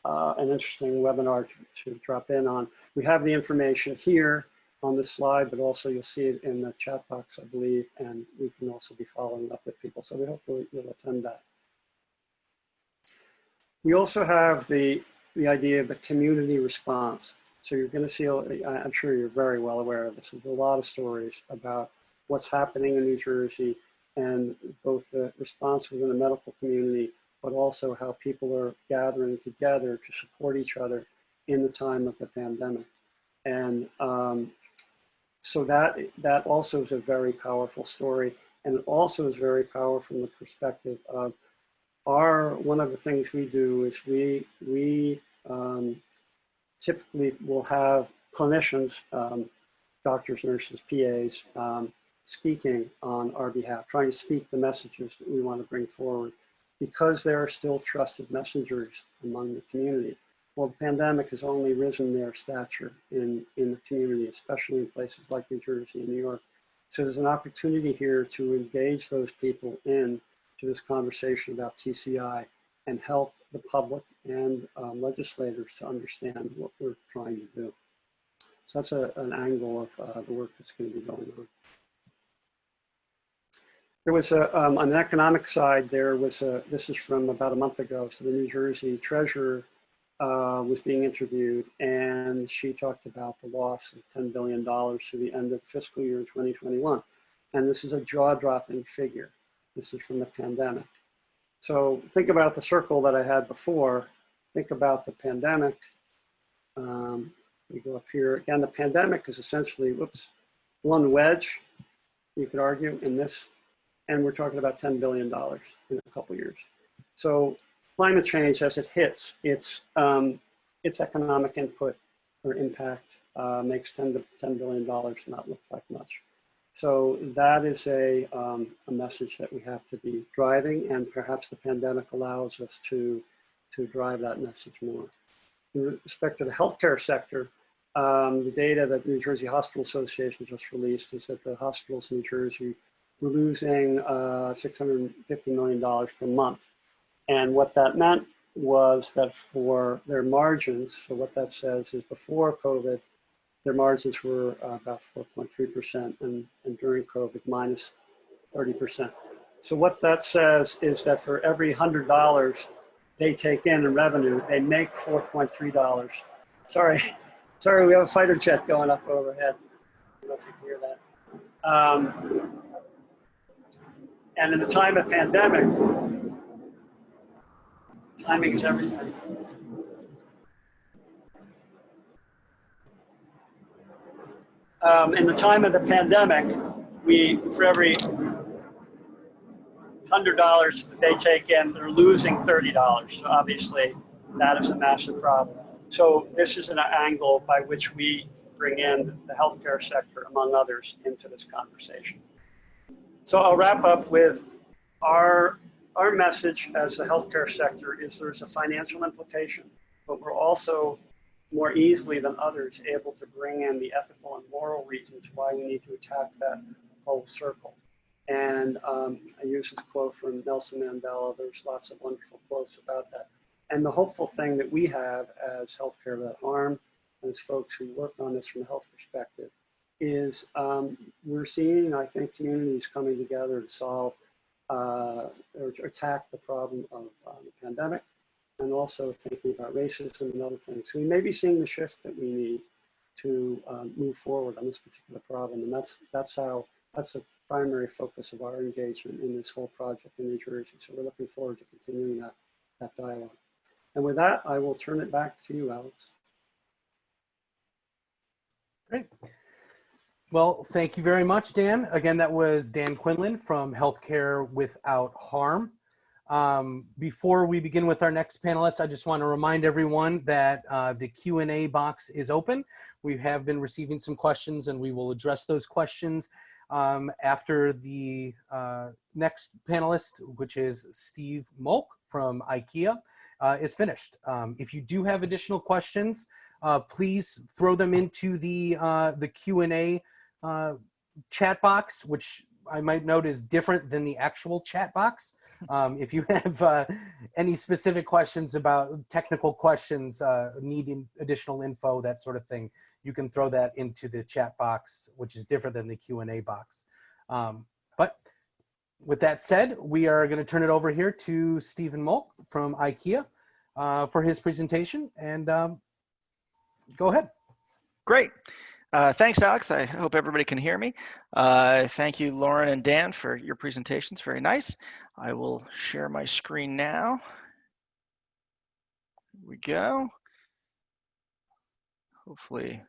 webinar to drop in on. We have the information here, on this slide, but also you'll see it in the chat box, I believe, and we can also be following up with people. So we hope you'll attend that. We also have the idea of a community response. So you're going to see, I'm sure you're very well aware of this. There's a lot of stories about what's happening in New Jersey and both the response within the medical community, but also how people are gathering together to support each other in the time of the pandemic. And so that also is a very powerful story. And it also is very powerful from the perspective of one of the things we do is we typically will have clinicians, doctors, nurses, PAs, speaking on our behalf, trying to speak the messages that we want to bring forward, because there are still trusted messengers among the community. Well, the pandemic has only risen their stature in the community, especially in places like New Jersey and New York. So there's an opportunity here to engage those people in to this conversation about TCI and help the public and legislators to understand what we're trying to do. So that's an angle of the work that's going to be going on. There was on the economic side, this is from about a month ago, so the New Jersey treasurer was being interviewed, and she talked about the loss of $10 billion through the end of fiscal year 2021. And this is a jaw-dropping figure. This is from the pandemic. So think about the circle that I had before. Think about the pandemic. We go up here. Again, the pandemic is essentially, whoops, one wedge, you could argue, in this. And we're talking about $10 billion in a couple years. So climate change, as it hits, its economic input or impact makes $10 billion not look like much. So that is a message that we have to be driving, and perhaps the pandemic allows us to drive that message more. In respect to the healthcare sector, the data that New Jersey Hospital Association just released is that the hospitals in New Jersey were losing $650 million per month. And what that meant was that for their margins, so what that says is before COVID, their margins were about 4.3%, and during COVID, minus 30%. So what that says is that for every $100 they take in revenue, they make $4.3. Sorry, we have a fighter jet going up overhead. I don't know if you can hear that. And in the time of pandemic, timing is everything. In the time of the pandemic, for every $100 they take in, they're losing $30. So obviously, that is a massive problem. So this is an angle by which we bring in the healthcare sector, among others, into this conversation. So I'll wrap up with our message as the healthcare sector is there's a financial implication, but we're also more easily than others able to bring in the ethical and moral reasons why we need to attack that whole circle. And I use this quote from Nelson Mandela. There's lots of wonderful quotes about that. And the hopeful thing that we have as Healthcare Without Harm, and as folks who work on this from a health perspective, is we're seeing, I think, communities coming together to solve or attack the problem of the pandemic, and also thinking about racism and other things. So we may be seeing the shift that we need to move forward on this particular problem, and that's the primary focus of our engagement in this whole project in New Jersey. So we're looking forward to continuing that dialogue. And with that, I will turn it back to you, Alex. Great. Well, thank you very much, Dan. Again, that was Dan Quinlan from Healthcare Without Harm. Before we begin with our next panelist, I just want to remind everyone that the Q&A box is open. We have been receiving some questions, and we will address those questions after the next panelist, which is Steve Molk from Ikea, is finished. If you do have additional questions, please throw them into the Q&A chat box, which I might note is different than the actual chat box. If you have any specific questions about technical questions, needing additional info, that sort of thing, you can throw that into the chat box, which is different than the Q&A box. But with that said, we are going to turn it over here to Stephen Molk from Ikea for his presentation, and go ahead. Great. Thanks, Alex. I hope everybody can hear me. Thank you, Lauren and Dan, for your presentations. Very nice. I will share my screen now. Here we go. Hopefully,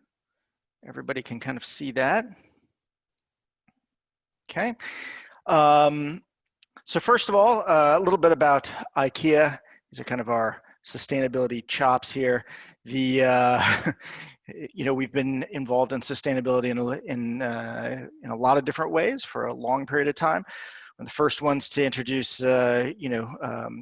everybody can kind of see that. Okay. So first of all, a little bit about Ikea. These are kind of our sustainability chops here. The you know, we've been involved in sustainability in a lot of different ways for a long period of time. One of the first ones to introduce, you know,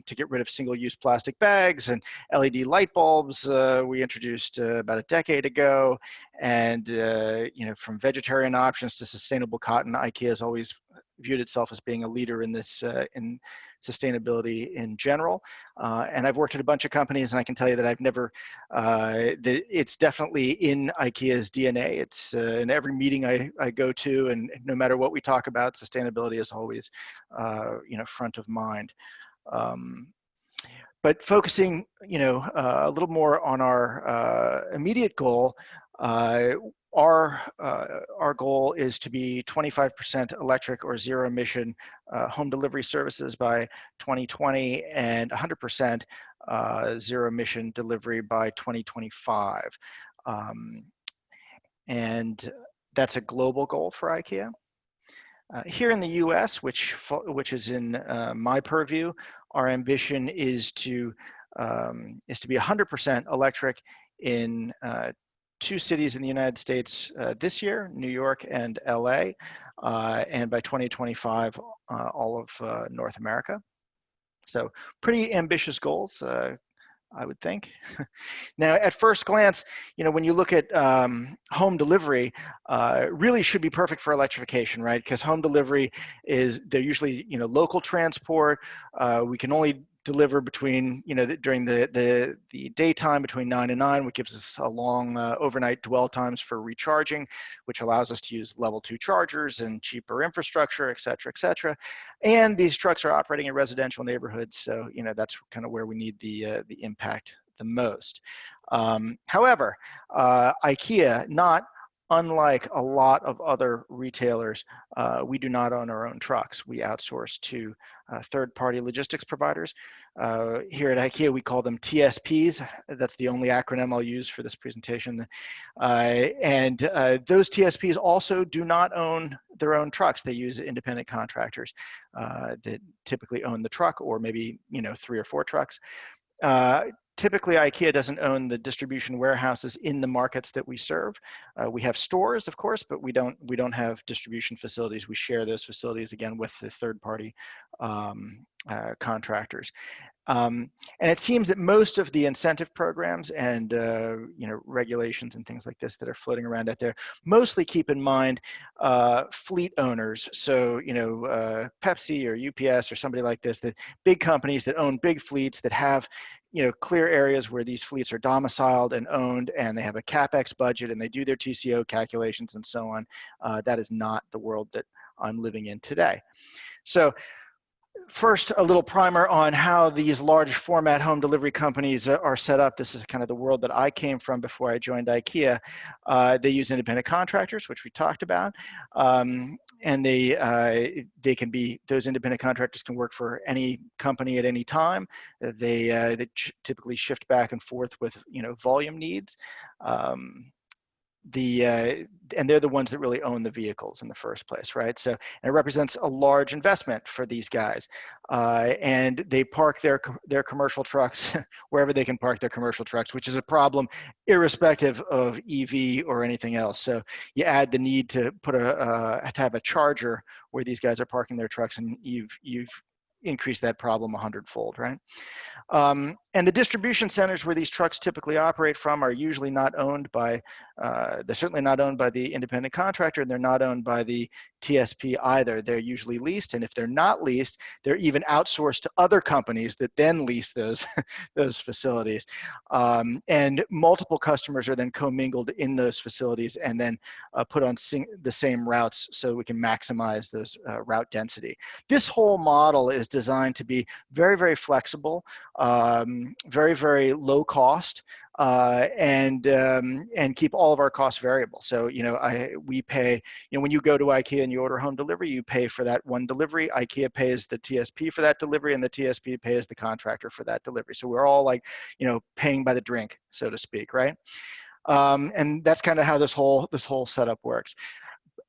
to get rid of single-use plastic bags and LED light bulbs, we introduced about a decade ago. And you know, from vegetarian options to sustainable cotton, Ikea has always viewed itself as being a leader in this in sustainability in general. And I've worked at a bunch of companies, and I can tell you that I've never, it's definitely in Ikea's DNA. It's in every meeting I go to, and no matter what we talk about, sustainability is always, you know, front of mind. But focusing, you know, a little more on our immediate goal, our goal is to be 25% electric or zero emission home delivery services by 2020 and 100% zero emission delivery by 2025. And that's a global goal for Ikea. Here in the US, which is in my purview, our ambition is to be 100% electric in 2 cities in the United States this year, New York and LA, and by 2025, all of North America. So pretty ambitious goals, I would think. Now, at first glance, you know, when you look at home delivery, really should be perfect for electrification, right? Because home delivery they're usually, you know, local transport. We can only deliver between, you know, during the daytime between 9 and 9, which gives us a long overnight dwell times for recharging, which allows us to use level 2 chargers and cheaper infrastructure, et cetera, et cetera. And these trucks are operating in residential neighborhoods, so, you know, that's kind of where we need the impact the most. However, Ikea, not unlike a lot of other retailers, we do not own our own trucks. We outsource to third-party logistics providers. Here at Ikea, we call them TSPs. That's the only acronym I'll use for this presentation. And those TSPs also do not own their own trucks. They use independent contractors that typically own the truck, or maybe, you know, 3 or 4 trucks. Typically, Ikea doesn't own the distribution warehouses in the markets that we serve. We have stores, of course, but we don't have distribution facilities. We share those facilities again with the third-party contractors. And it seems that most of the incentive programs and you know, regulations and things like this that are floating around out there mostly keep in mind fleet owners. So, you know, Pepsi or UPS or somebody like this, that big companies that own big fleets that have, you know, clear areas where these fleets are domiciled and owned, and they have a CapEx budget, and they do their TCO calculations and so on. That is not the world that I'm living in today. So first, a little primer on how these large format home delivery companies are set up. This is kind of the world that I came from before I joined Ikea. They use independent contractors, which we talked about. And they can be, those independent contractors can work for any company at any time. They typically shift back and forth with, you know, volume needs. And they're the ones that really own the vehicles in the first place, right? So, and it represents a large investment for these guys. And they park their commercial trucks wherever they can park their commercial trucks, which is a problem irrespective of EV or anything else. So you add the need to put to have a charger where these guys are parking their trucks, and you've increase that problem 100-fold, right? And the distribution centers where these trucks typically operate from are usually not owned by, they're certainly not owned by the independent contractor, and they're not owned by the TSP either. They're usually leased, and if they're not leased, they're even outsourced to other companies that then lease those, those facilities. And multiple customers are then commingled in those facilities and then put on the same routes so we can maximize those route density. This whole model is designed to be very, very flexible, very, very low cost, and keep all of our costs variable. So, we pay, when you go to Ikea and you order home delivery, you pay for that one delivery. Ikea pays the TSP for that delivery, and the TSP pays the contractor for that delivery. So we're all like, paying by the drink, so to speak, right? And that's kind of how this whole setup works.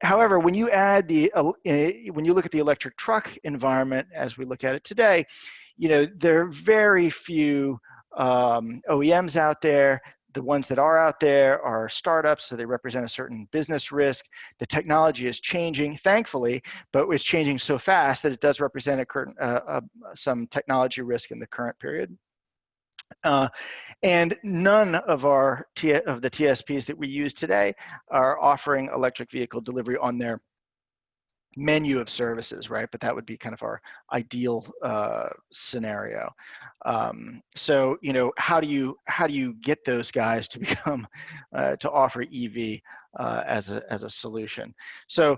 However, when you add when you look at the electric truck environment as we look at it today, there are very few OEMs out there. The ones that are out there are startups, so they represent a certain business risk. The technology is changing, thankfully, but it's changing so fast that it does represent some technology risk in the current period. And none of the TSPs that we use today are offering electric vehicle delivery on their menu of services, right? But that would be kind of our ideal scenario. So, how do you get those guys to become to offer EV as a solution? So,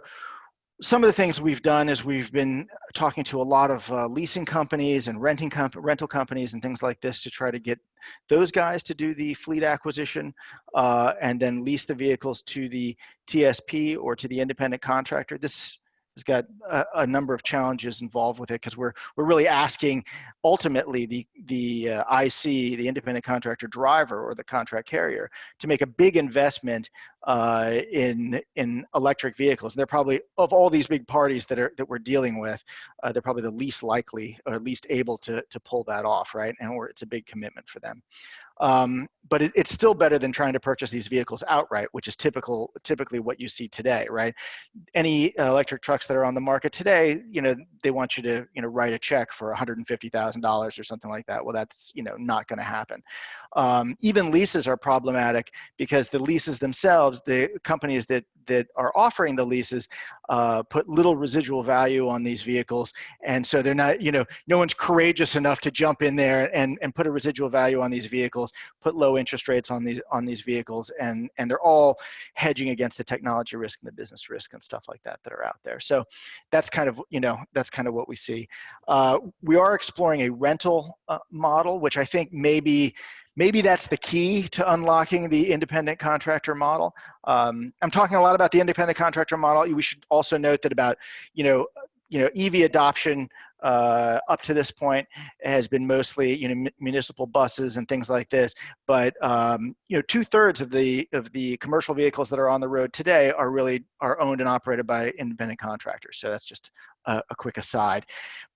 some of the things we've done is we've been talking to a lot of leasing companies and rental companies and things like this to try to get those guys to do the fleet acquisition and then lease the vehicles to the TSP or to the independent contractor. This has got a number of challenges involved with it because we're really asking ultimately the IC, the independent contractor driver or the contract carrier, to make a big investment in electric vehicles. And they're probably, of all these big parties that we're dealing with, they're probably the least likely or least able to pull that off, right? And it's a big commitment for them. But it's still better than trying to purchase these vehicles outright, which is typically what you see today, right? Any electric trucks that are on the market today, they want you to, write a check for $150,000 or something like that. Well, that's, not going to happen. Even leases are problematic because the leases themselves, the companies that are offering the leases put little residual value on these vehicles. And so they're not, no one's courageous enough to jump in there and put a residual value on these vehicles, put low interest rates on these vehicles, and they're all hedging against the technology risk and the business risk and stuff like that are out there. So that's kind of, that's kind of what we see. We are exploring a rental model, which I think maybe that's the key to unlocking the independent contractor model. I'm talking a lot about the independent contractor model. We should also note that about, EV adoption up to this point has been mostly, municipal buses and things like this. But 2/3 of the commercial vehicles that are on the road today are owned and operated by independent contractors. So that's just a quick aside.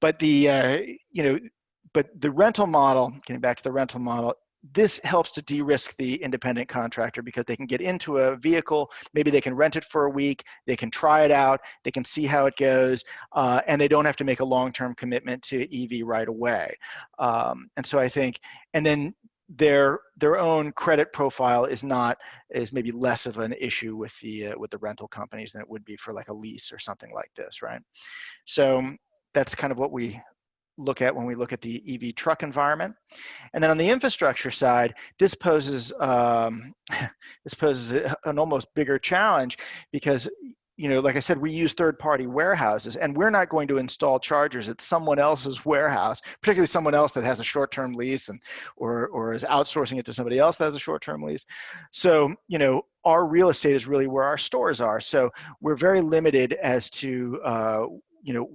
But the rental model, getting back to the rental model, this helps to de-risk the independent contractor because they can get into a vehicle, maybe they can rent it for a week, they can try it out, they can see how it goes, and they don't have to make a long-term commitment to EV right away. And so I think, and then their own credit profile is maybe less of an issue with the rental companies than it would be for like a lease or something like this, right? So that's kind of what we look at when we look at the EV truck environment. And then on the infrastructure side, this poses an almost bigger challenge because, like I said, we use third-party warehouses, and we're not going to install chargers at someone else's warehouse, particularly someone else that has a short-term lease or is outsourcing it to somebody else that has a short-term lease. So, our real estate is really where our stores are. So we're very limited as to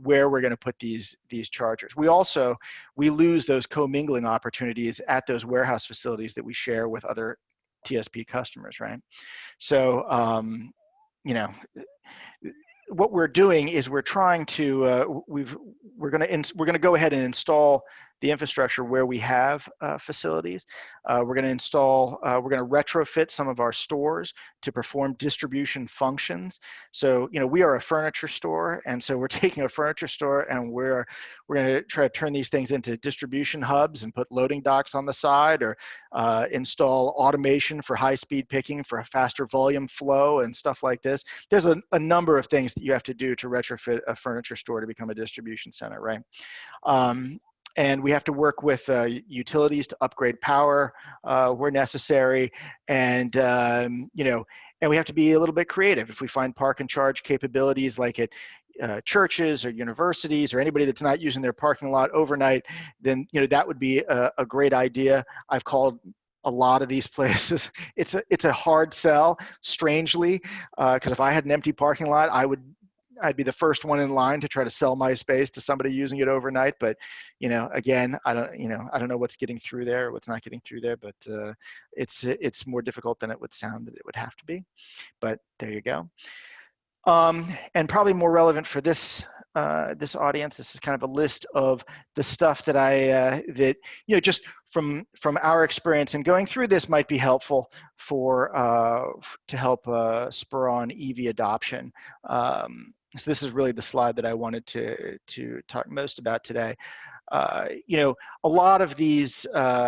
where we're going to put these chargers. We lose those commingling opportunities at those warehouse facilities that we share with other TSP customers, right? So, what we're doing is we're trying to we're going to go ahead and install the infrastructure where we have facilities. We're going to retrofit some of our stores to perform distribution functions. So, we are a furniture store, and so we're taking a furniture store and we're going to try to turn these things into distribution hubs and put loading docks on the side, or install automation for high-speed picking for a faster volume flow and stuff like this. There's a number of things that you have to do to retrofit a furniture store to become a distribution center, right? And we have to work with utilities to upgrade power where necessary, and and we have to be a little bit creative. If we find park and charge capabilities like at churches or universities or anybody that's not using their parking lot overnight, then that would be a great idea. I've called a lot of these places. It's a hard sell, strangely, because if I had an empty parking lot, I'd be the first one in line to try to sell my space to somebody using it overnight. But, again, I don't know what's getting through there, or what's not getting through there, but it's more difficult than it would sound that it would have to be. But there you go. And probably more relevant for this audience, this is kind of a list of the stuff that just from our experience and going through this might be helpful to help spur on EV adoption. So this is really the slide that I wanted to talk most about today. A lot of these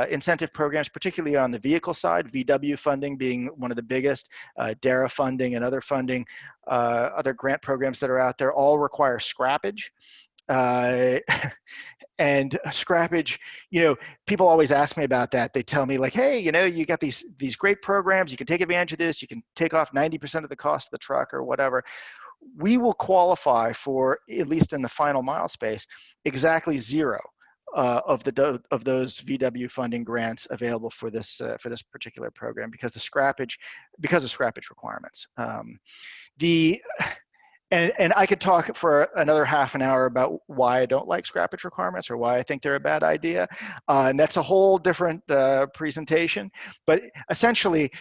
incentive programs, particularly on the vehicle side, VW funding being one of the biggest, DARA funding and other funding, other grant programs that are out there, all require scrappage. And scrappage, people always ask me about that. They tell me like, hey, you got these great programs, you can take advantage of this, you can take off 90% of the cost of the truck or whatever. We will qualify for, at least in the final mile space, exactly zero of those VW funding grants available for this particular program because of scrappage requirements. And I could talk for another half an hour about why I don't like scrappage requirements or why I think they're a bad idea, and that's a whole different presentation. But essentially,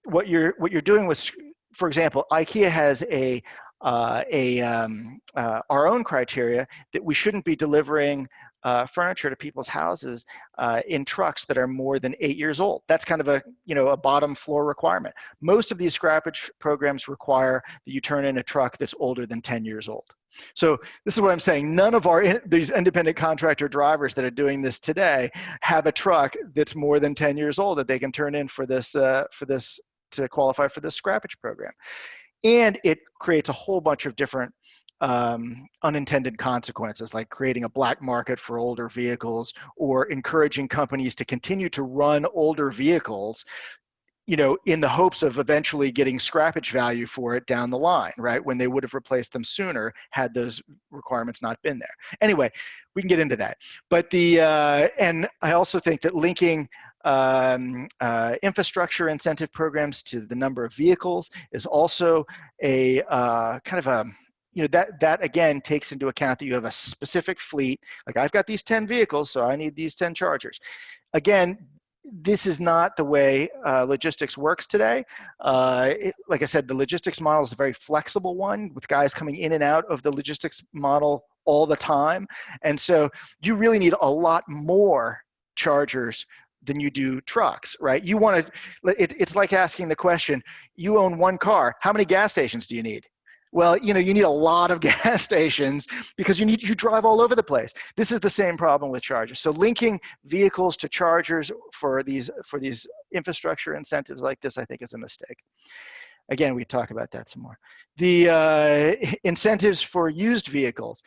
what you're doing with, for example, Ikea has our own criteria that we shouldn't be delivering furniture to people's houses in trucks that are more than 8 years old. That's kind of a bottom floor requirement. Most of these scrappage programs require that you turn in a truck that's older than 10 years old. So this is what I'm saying. None of these independent contractor drivers that are doing this today have a truck that's more than 10 years old that they can turn in for this to qualify for this scrappage program. And it creates a whole bunch of different unintended consequences, like creating a black market for older vehicles or encouraging companies to continue to run older vehicles, in the hopes of eventually getting scrappage value for it down the line, right? When they would have replaced them sooner had those requirements not been there. Anyway, we can get into that. But and I also think that linking infrastructure incentive programs to the number of vehicles is also a kind of a, that again takes into account that you have a specific fleet. Like I've got these 10 vehicles, so I need these 10 chargers. Again, this is not the way logistics works today. Like I said, the logistics model is a very flexible one with guys coming in and out of the logistics model all the time. And so you really need a lot more chargers than you do trucks, right? You want to, it's like asking the question, you own one car, how many gas stations do you need? Well, you need a lot of gas stations because you drive all over the place. This is the same problem with chargers. So linking vehicles to chargers for these infrastructure incentives like this, I think, is a mistake. Again, we talk about that some more. The incentives for used vehicles.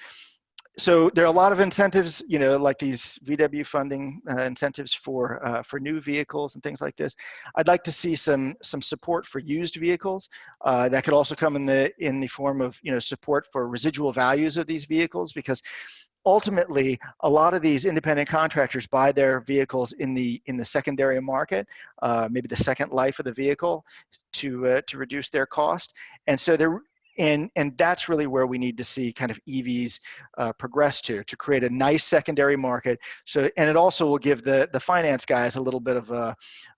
So there are a lot of incentives, like these VW funding incentives for new vehicles and things like this. I'd like to see some support for used vehicles. That could also come in the form of support for residual values of these vehicles, because ultimately a lot of these independent contractors buy their vehicles in the secondary market, maybe the second life of the vehicle, to reduce their cost, and so they're And that's really where we need to see kind of EVs progress to create a nice secondary market. So, and it also will give the finance guys a little bit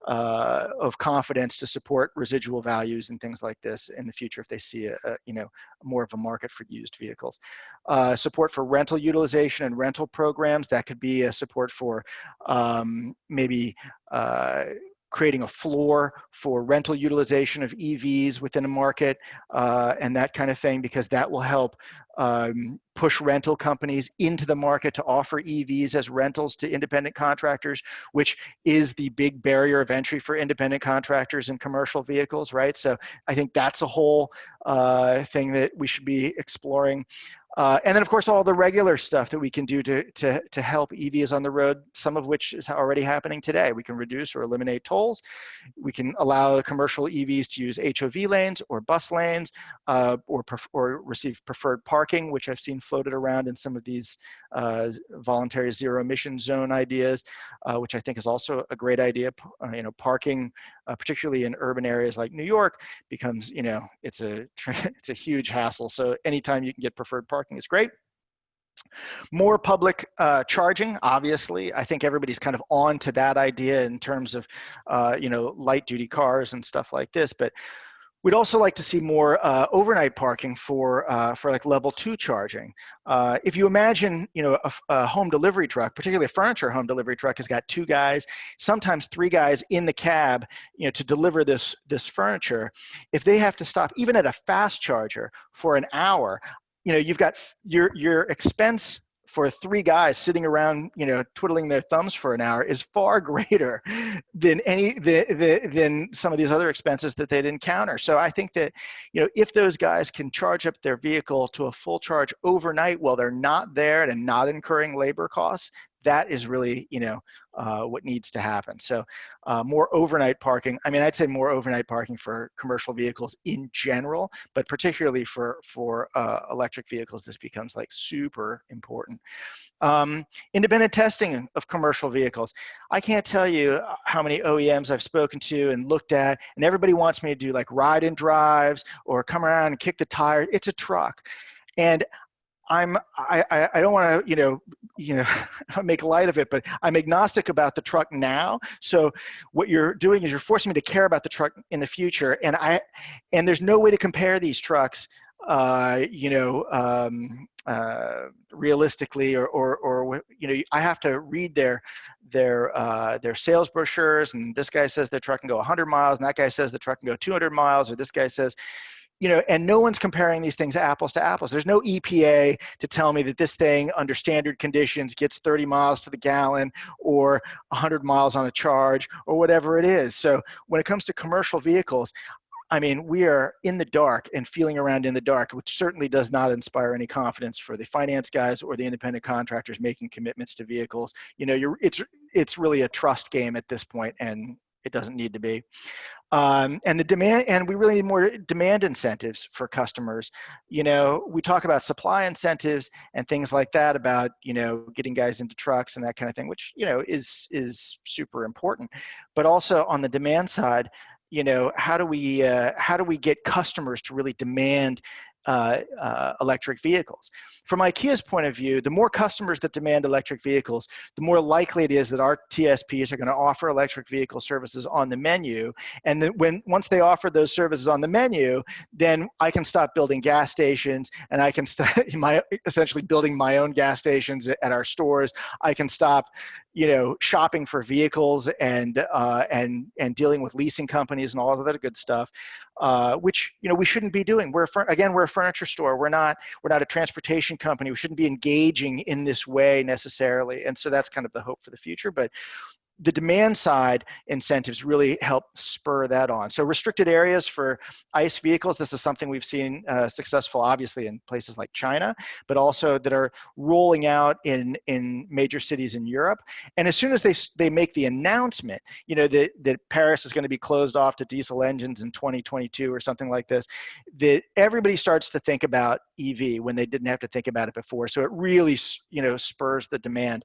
of confidence to support residual values and things like this in the future if they see more of a market for used vehicles. Support for rental utilization and rental programs, that could be a support for maybe creating a floor for rental utilization of EVs within a market and that kind of thing, because that will help push rental companies into the market to offer EVs as rentals to independent contractors, which is the big barrier of entry for independent contractors in commercial vehicles, right? So I think that's a whole thing that we should be exploring. And then, of course, all the regular stuff that we can do to help EVs on the road, some of which is already happening today. We can reduce or eliminate tolls. We can allow commercial EVs to use HOV lanes or bus lanes or receive preferred parking, which I've seen floated around in some of these voluntary zero emission zone ideas, which I think is also a great idea. Parking, particularly in urban areas like New York, becomes, it's a huge hassle. So anytime you can get preferred parking is great. More public charging, obviously. I think everybody's kind of on to that idea in terms of, light duty cars and stuff like this. But we'd also like to see more overnight parking for like level 2 charging. If you imagine, a home delivery truck, particularly a furniture home delivery truck, has got 2 guys, sometimes 3 guys in the cab, to deliver this furniture. If they have to stop even at a fast charger for an hour, you've got your expense for 3 guys sitting around, twiddling their thumbs for an hour is far greater than than some of these other expenses that they'd encounter. So I think that, if those guys can charge up their vehicle to a full charge overnight while they're not there and not incurring labor costs, that is really, what needs to happen. So more overnight parking. I mean, I'd say more overnight parking for commercial vehicles in general, but particularly for electric vehicles, this becomes like super important. Independent testing of commercial vehicles. I can't tell you how many OEMs I've spoken to and looked at, and everybody wants me to do like ride and drives or come around and kick the tire. It's a truck. And I don't want to, make light of it, but I'm agnostic about the truck now. So what you're doing is you're forcing me to care about the truck in the future. And there's no way to compare these trucks, realistically, or I have to read their sales brochures, and this guy says their truck can go 100 miles, and that guy says the truck can go 200 miles, or this guy says, and no one's comparing these things apples to apples. There's no EPA to tell me that this thing under standard conditions gets 30 miles to the gallon or 100 miles on a charge or whatever it is. So when it comes to commercial vehicles, I mean, we are in the dark and feeling around in the dark, which certainly does not inspire any confidence for the finance guys or the independent contractors making commitments to vehicles. It's really a trust game at this point, and it doesn't need to be. And we really need more demand incentives for customers. We talk about supply incentives and things like that about, getting guys into trucks and that kind of thing, which, is super important. But also on the demand side, how do we get customers to really demand electric vehicles? From Ikea's point of view, the more customers that demand electric vehicles, the more likely it is that our TSPs are going to offer electric vehicle services on the menu. And then once they offer those services on the menu, then I can stop building gas stations, and I can start essentially building my own gas stations at our stores. I can stop, shopping for vehicles and dealing with leasing companies and all of that good stuff, which we shouldn't be doing. We're a furniture store. We're not a transportation company. We shouldn't be engaging in this way necessarily. And so that's kind of the hope for the future. But the demand side incentives really help spur that on. So restricted areas for ICE vehicles, this is something we've seen successful, obviously, in places like China, but also that are rolling out in major cities in Europe. And as soon as they make the announcement, that Paris is going to be closed off to diesel engines in 2022 or something like this, that everybody starts to think about EV when they didn't have to think about it before. So it really, spurs the demand.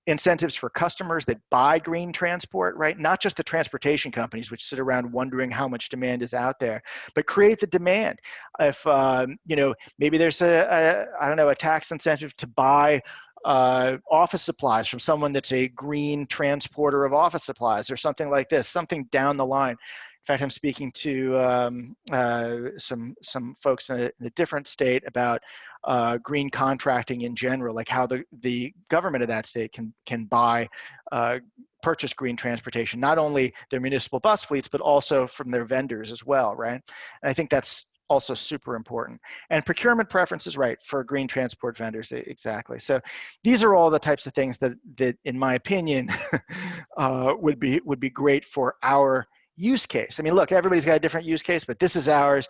incentives for customers that buy green transport, right? Not just the transportation companies, which sit around wondering how much demand is out there, but create the demand. If, you know, maybe there's I don't know, a tax incentive to buy office supplies from someone that's a green transporter of office supplies or something like this, something down the line. In fact, I'm speaking to some folks in a different state about green contracting in general, like how the government of that state can buy, purchase green transportation, not only their municipal bus fleets, but also from their vendors as well, right? And I think that's also super important. And procurement preferences, right, for green transport vendors, exactly. So these are all the types of things that in my opinion, would be great for our use case. I mean, look, everybody's got a different use case, but this is ours.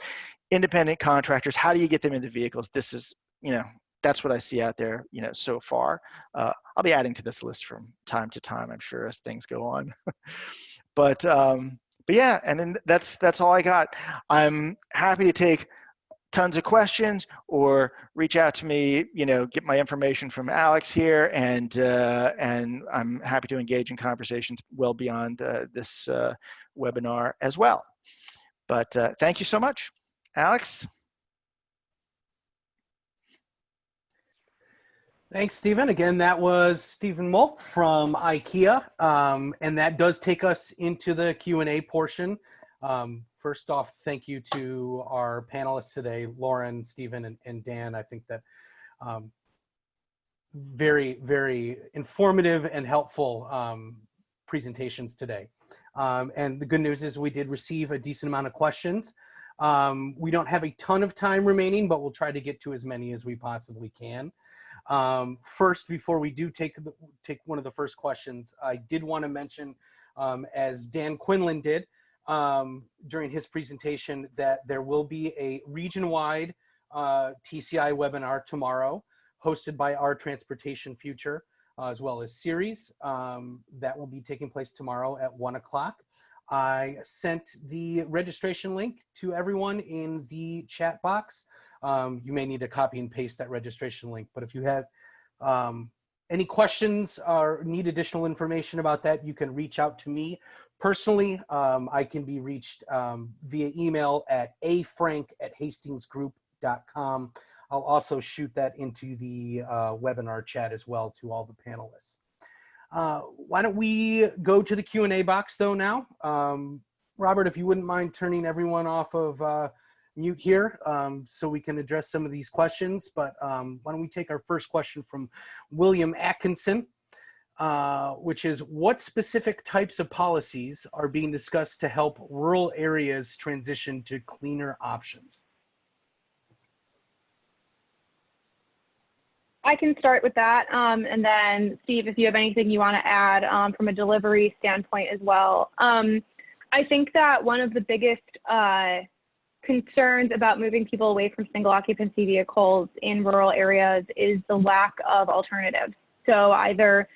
Independent contractors, how do you get them into vehicles? This is, you know, that's what I see out there, you know, so far. I'll be adding to this list from time to time, I'm sure, as things go on. But yeah, and then that's all I got. I'm happy to take tons of questions or reach out to me, you know, get my information from Alex here, and I'm happy to engage in conversations well beyond this webinar as well. But thank you so much. Alex? Thanks, Stephen. Again, that was Stephen Molk from Ikea, and that does take us into the Q&A portion. First off, thank you to our panelists today, Lauren, Stephen, and Dan. I think that very, very informative and helpful presentations today. And the good news is we did receive a decent amount of questions. We don't have a ton of time remaining, but we'll try to get to as many as we possibly can. First, before we do take one of the first questions, I did want to mention, as Dan Quinlan did during his presentation, that there will be a region-wide TCI webinar tomorrow, hosted by our Transportation Future, as well as series, that will be taking place tomorrow at 1 o'clock. I sent the registration link to everyone in the chat box. You may need to copy and paste that registration link, but if you have any questions or need additional information about that, you can reach out to me personally. I can be reached via email at afrank@hastingsgroup.com. I'll also shoot that into the webinar chat as well to all the panelists. Why don't we go to the Q&A box though now? Robert, if you wouldn't mind turning everyone off of mute here so we can address some of these questions. But why don't we take our first question from William Atkinson, which is, what specific types of policies are being discussed to help rural areas transition to cleaner options? I can start with that, and then Steve, if you have anything you want to add from a delivery standpoint as well. I think that one of the biggest concerns about moving people away from single occupancy vehicles in rural areas is the lack of alternatives. So either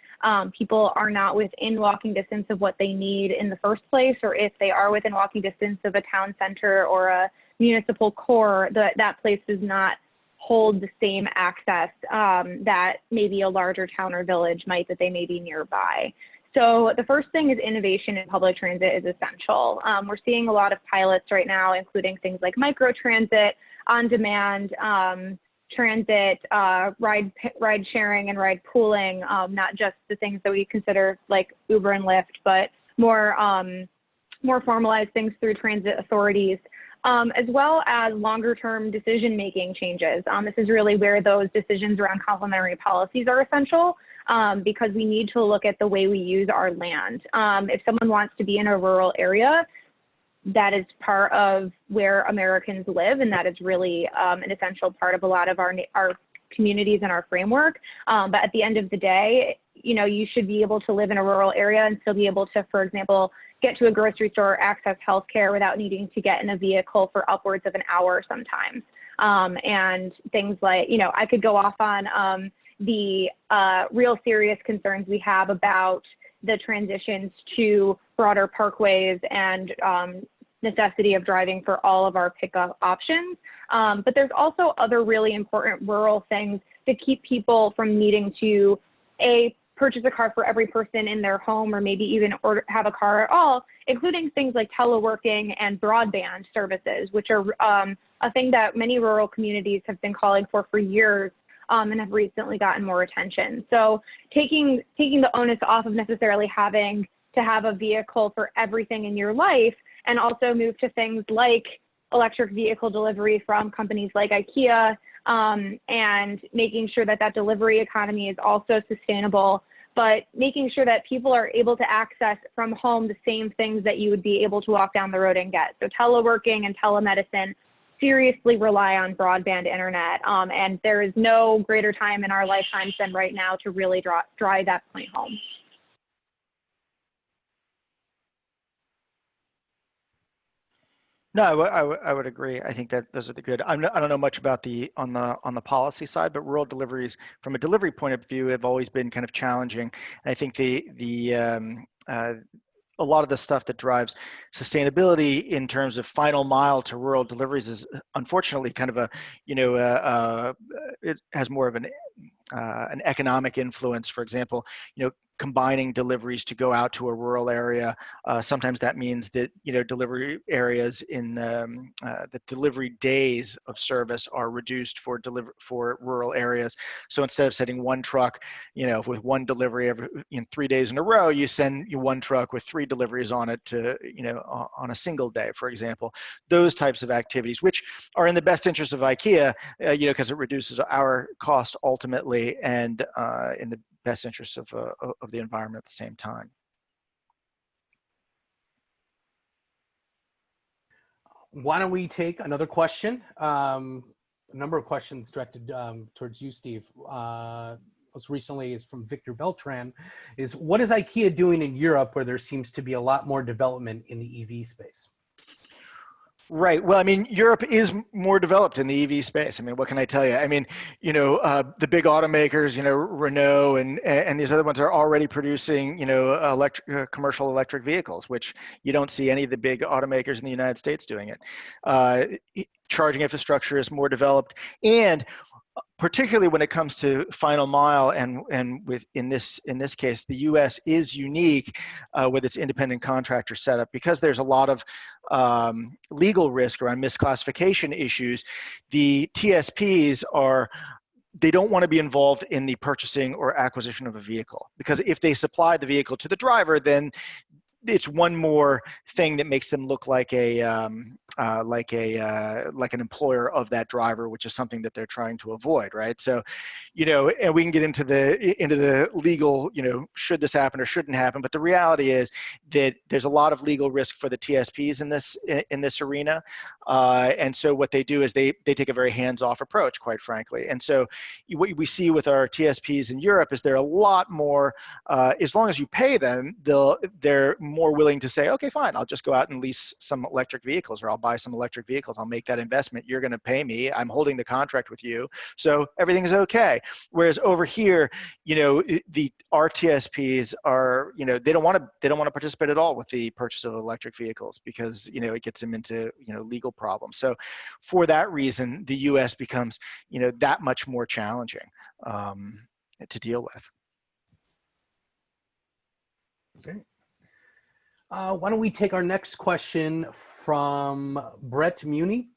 people are not within walking distance of what they need in the first place, or if they are within walking distance of a town center or a municipal core, that place does not hold the same access that maybe a larger town or village might, that they may be nearby. So the first thing is innovation in public transit is essential. We're seeing a lot of pilots right now, including things like microtransit, on-demand transit, ride sharing and ride pooling, not just the things that we consider like Uber and Lyft, but more formalized things through transit authorities. As well as longer-term decision-making changes. This is really where those decisions around complementary policies are essential, because we need to look at the way we use our land. If someone wants to be in a rural area, that is part of where Americans live, and that is really an essential part of a lot of our communities and our framework. But at the end of the day, you know, you should be able to live in a rural area and still be able to, for example, get to a grocery store, access healthcare without needing to get in a vehicle for upwards of an hour sometimes. And things like, you know, I could go off on the real serious concerns we have about the transitions to broader parkways and necessity of driving for all of our pickup options. But there's also other really important rural things to keep people from needing to, purchase a car for every person in their home, or maybe even have a car at all, including things like teleworking and broadband services, which are a thing that many rural communities have been calling for years, and have recently gotten more attention. So taking the onus off of necessarily having to have a vehicle for everything in your life, and also move to things like electric vehicle delivery from companies like Ikea, and making sure that that delivery economy is also sustainable, but making sure that people are able to access from home the same things that you would be able to walk down the road and get. So teleworking and telemedicine seriously rely on broadband internet, and there is no greater time in our lifetimes than right now to really drive that point home. No, I would agree. I think that those are the good. I don't know much about on the policy side, but rural deliveries from a delivery point of view have always been kind of challenging. And I think a lot of the stuff that drives sustainability in terms of final mile to rural deliveries is unfortunately kind of it has more of an economic influence. For example, combining deliveries to go out to a rural area. Sometimes that means that, delivery areas in the delivery days of service are reduced for rural areas. So instead of sending one truck, with one delivery in 3 days in a row, you send one truck with 3 deliveries on it to, on a single day, for example. Those types of activities, which are in the best interest of IKEA, because it reduces our cost ultimately, and in the best interests of the environment at the same time. Why don't we take another question? A number of questions directed towards you, Steve. Most recently is from Victor Beltran, is what is IKEA doing in Europe where there seems to be a lot more development in the EV space? Right. Well, I mean, Europe is more developed in the EV space. I mean, what can I tell you? I mean, the big automakers, Renault and these other ones are already producing, commercial electric vehicles, which you don't see any of the big automakers in the United States doing it. Charging infrastructure is more developed, and particularly when it comes to final mile, and in this case, the U.S. is unique with its independent contractor setup, because there's a lot of legal risk around misclassification issues. The TSPs they don't want to be involved in the purchasing or acquisition of a vehicle, because if they supply the vehicle to the driver, then it's one more thing that makes them look like an employer of that driver, which is something that they're trying to avoid, right? So, and we can get into the legal, should this happen or shouldn't happen, but the reality is that there's a lot of legal risk for the TSPs in this arena, and so what they do is they take a very hands-off approach, quite frankly. And so what we see with our TSPs in Europe is they're a lot more, as long as you pay them, they're more willing to say, okay, fine, I'll just go out and lease some electric vehicles, or I'll buy some electric vehicles. I'll make that investment. You're going to pay me. I'm holding the contract with you, so everything's okay. Whereas over here, our TSPs are, they don't want to participate at all with the purchase of electric vehicles, because it gets them into legal problems. So for that reason, the U.S. becomes that much more challenging to deal with. Okay. Why don't we take our next question from Brett Muni?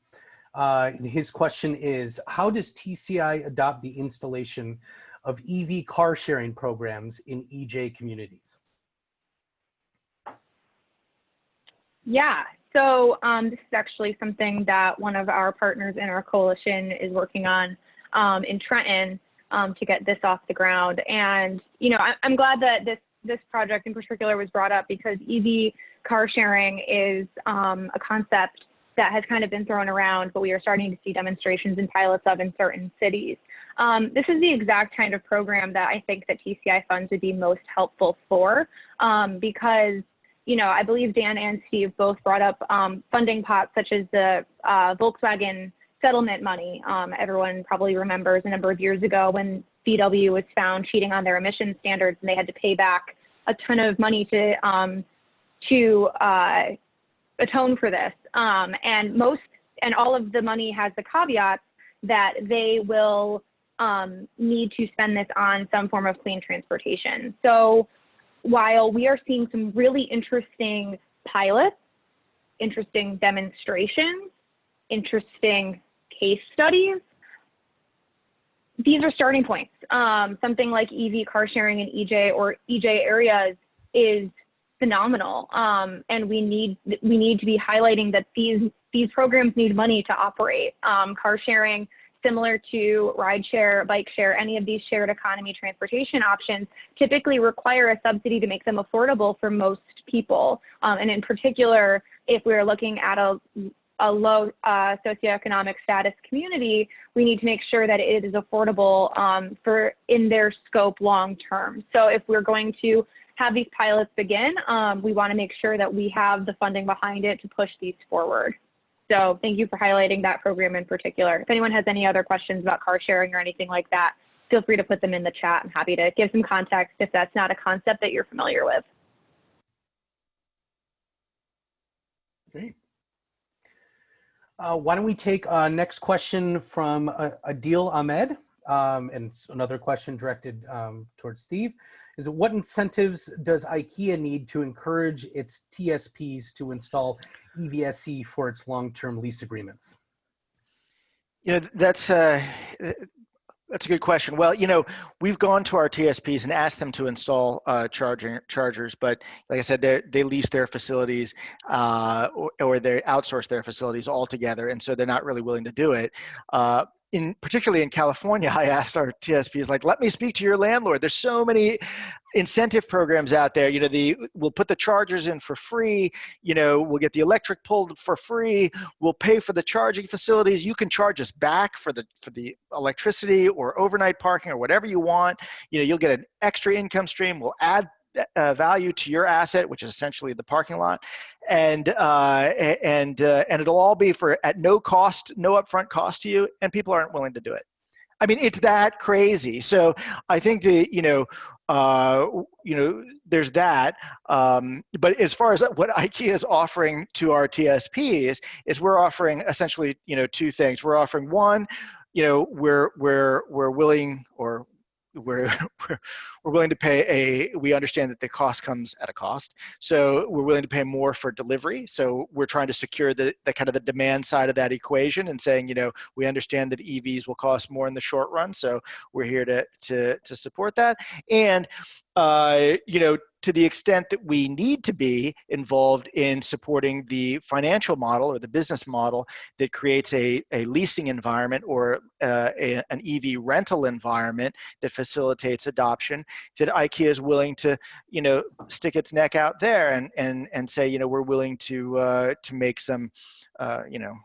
His question is, how does TCI adopt the installation of EV car sharing programs in EJ communities? Yeah, so this is actually something that one of our partners in our coalition is working on in Trenton to get this off the ground. And, I'm glad that this project in particular was brought up, because EV car sharing is a concept that has kind of been thrown around, but we are starting to see demonstrations and pilots of in certain cities. This is the exact kind of program that I think that TCI funds would be most helpful for, because, I believe Dan and Steve both brought up funding pots such as the Volkswagen settlement money. Everyone probably remembers a number of years ago when VW was found cheating on their emission standards, and they had to pay back a ton of money to atone for this. And all of the money has the caveat that they will need to spend this on some form of clean transportation. So while we are seeing some really interesting pilots, interesting demonstrations, interesting case studies, these are starting points. Something like EV car sharing in EJ or EJ areas is phenomenal, and we need to be highlighting that these programs need money to operate. Car sharing, similar to ride share, bike share, any of these shared economy transportation options typically require a subsidy to make them affordable for most people. And in particular, if we're looking at a low socioeconomic status community, we need to make sure that it is affordable for in their scope long term. So if we're going to have these pilots begin, we want to make sure that we have the funding behind it to push these forward. So thank you for highlighting that program in particular. If anyone has any other questions about car sharing or anything like that, feel free to put them in the chat. I'm happy to give some context if that's not a concept that you're familiar with. Great. Why don't we take next question from Adil Ahmed, and another question directed towards Steve, is what incentives does Ikea need to encourage its TSPs to install Evsc for its long-term lease agreements? You know, that's a good question. Well, you know, we've gone to our TSPs and asked them to install chargers, but like I said, they lease their facilities or they outsource their facilities altogether, and so they're not really willing to do it. Particularly in California, I asked our TSPs, like, let me speak to your landlord. There's so many incentive programs out there. You know, we'll put the chargers in for free. You know, we'll get the electric pulled for free. We'll pay for the charging facilities. You can charge us back for the electricity or overnight parking or whatever you want. You know, you'll get an extra income stream. We'll add value to your asset, which is essentially the parking lot, and it'll all be at no cost, no upfront cost to you, and people aren't willing to do it. I mean, it's that crazy. So I think that there's that. But as far as what IKEA is offering to our TSPs is we're offering essentially two things. We're offering one, we're willing we're willing to pay we understand that the cost comes at a cost. So we're willing to pay more for delivery. So we're trying to secure the kind of the demand side of that equation and saying, we understand that EVs will cost more in the short run. So we're here to support that. And, to the extent that we need to be involved in supporting the financial model or the business model that creates a leasing environment or an EV rental environment that facilitates adoption, that IKEA is willing to, stick its neck out there and say, we're willing to make some,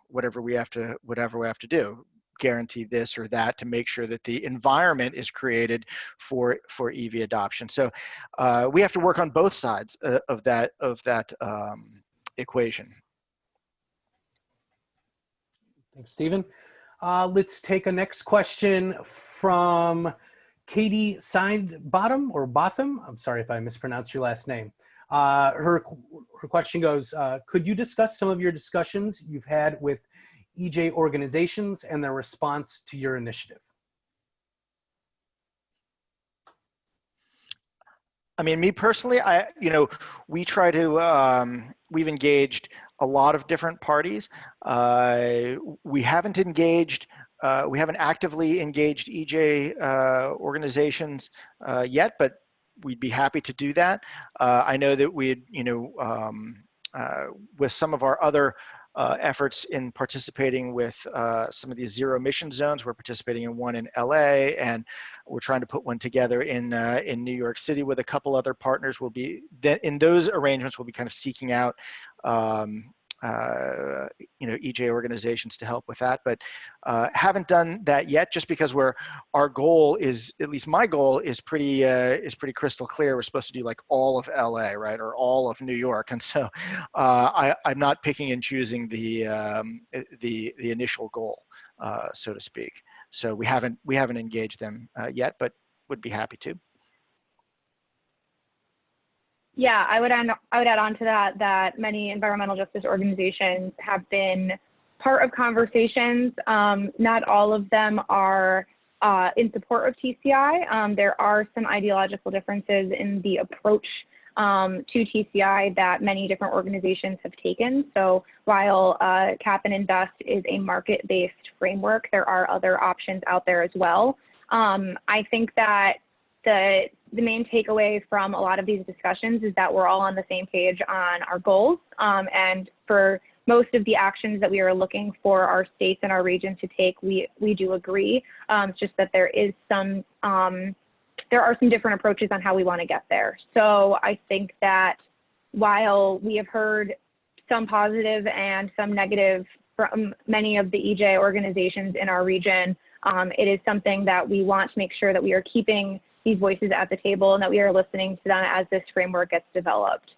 whatever we have to do. Guarantee this or that to make sure that the environment is created for EV adoption. So we have to work on both sides of that equation. Thanks, Stephen. Let's take a next question from Katie Sidebottom or Botham. I'm sorry if I mispronounced your last name. Her question goes, could you discuss some of your discussions you've had with EJ organizations and their response to your initiative? I mean, me personally, we try to, we've engaged a lot of different parties. We haven't actively engaged EJ organizations yet, but we'd be happy to do that. I know that we'd, with some of our other efforts in participating with some of these zero emission zones. We're participating in one in LA, and we're trying to put one together in New York City with a couple other partners. In those arrangements, we'll be kind of seeking out EJ organizations to help with that, but haven't done that yet, just because our goal is, at least my goal is pretty crystal clear. We're supposed to do like all of LA, right, or all of New York, and so I'm not picking and choosing the initial goal, so to speak. So we haven't engaged them yet, but would be happy to. Yeah, I would add on to that many environmental justice organizations have been part of conversations. Not all of them are in support of TCI. There are some ideological differences in the approach to TCI that many different organizations have taken. So while Cap and Invest is a market-based framework, there are other options out there as well. I think that the main takeaway from a lot of these discussions is that we're all on the same page on our goals. And for most of the actions that we are looking for our states and our region to take, we do agree. It's just that there is some, there are some different approaches on how we want to get there. So I think that while we have heard some positive and some negative from many of the EJ organizations in our region, it is something that we want to make sure that we are keeping these voices at the table and that we are listening to them as this framework gets developed.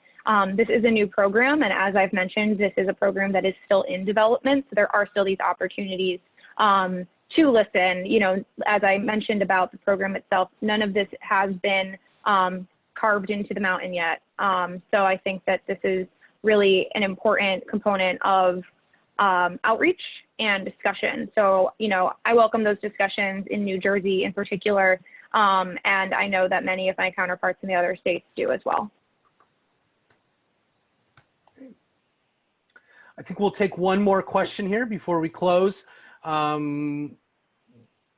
This is a new program, and as I've mentioned, this is a program that is still in development, so there are still these opportunities to listen. You know, as I mentioned about the program itself, none of this has been carved into the mountain yet. So I think that this is really an important component of outreach and discussion. So, you know, I welcome those discussions in New Jersey in particular, and I know that many of my counterparts in the other states do as well. I think we'll take one more question here before we close. One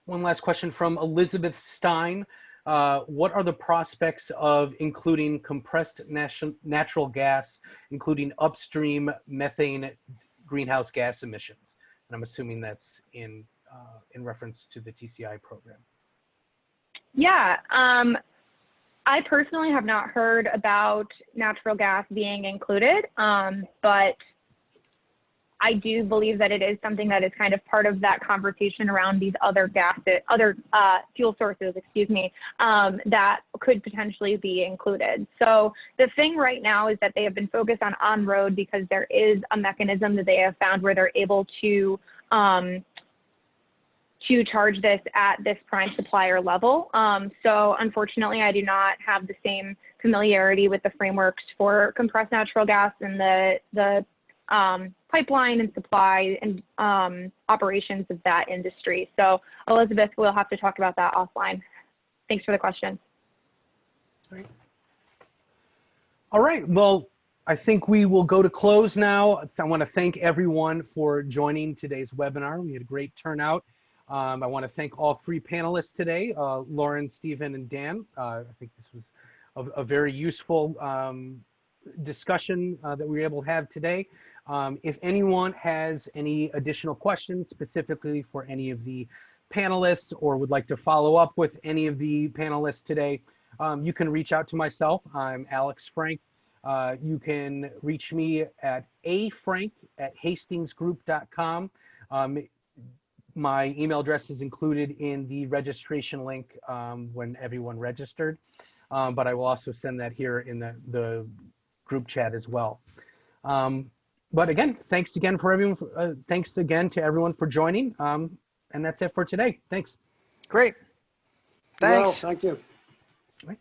last question from Elizabeth Stein. What are the prospects of including compressed natural gas, including upstream methane greenhouse gas emissions? And I'm assuming that's in reference to the TCI program. Yeah, I personally have not heard about natural gas being included, but I do believe that it is something that is kind of part of that conversation around these other fuel sources, excuse me, that could potentially be included. So the thing right now is that they have been focused on road because there is a mechanism that they have found where they're able to charge this at this prime supplier level. So unfortunately, I do not have the same familiarity with the frameworks for compressed natural gas and the pipeline and supply and operations of that industry. So Elizabeth, we'll have to talk about that offline. Thanks for the question. All right, well, I think we will go to close now. I want to thank everyone for joining today's webinar. We had a great turnout. I want to thank all three panelists today, Lauren, Stephen, and Dan. I think this was a very useful discussion that we were able to have today. If anyone has any additional questions specifically for any of the panelists or would like to follow up with any of the panelists today, you can reach out to myself. I'm Alex Frank. You can reach me at afrank@hastingsgroup.com. My email address is included in the registration link when everyone registered, but I will also send that here in the group chat as well. But again, thanks again for everyone. Thanks again to everyone for joining. And that's it for today. Thanks. Great. Thanks. Well, thank you. Right.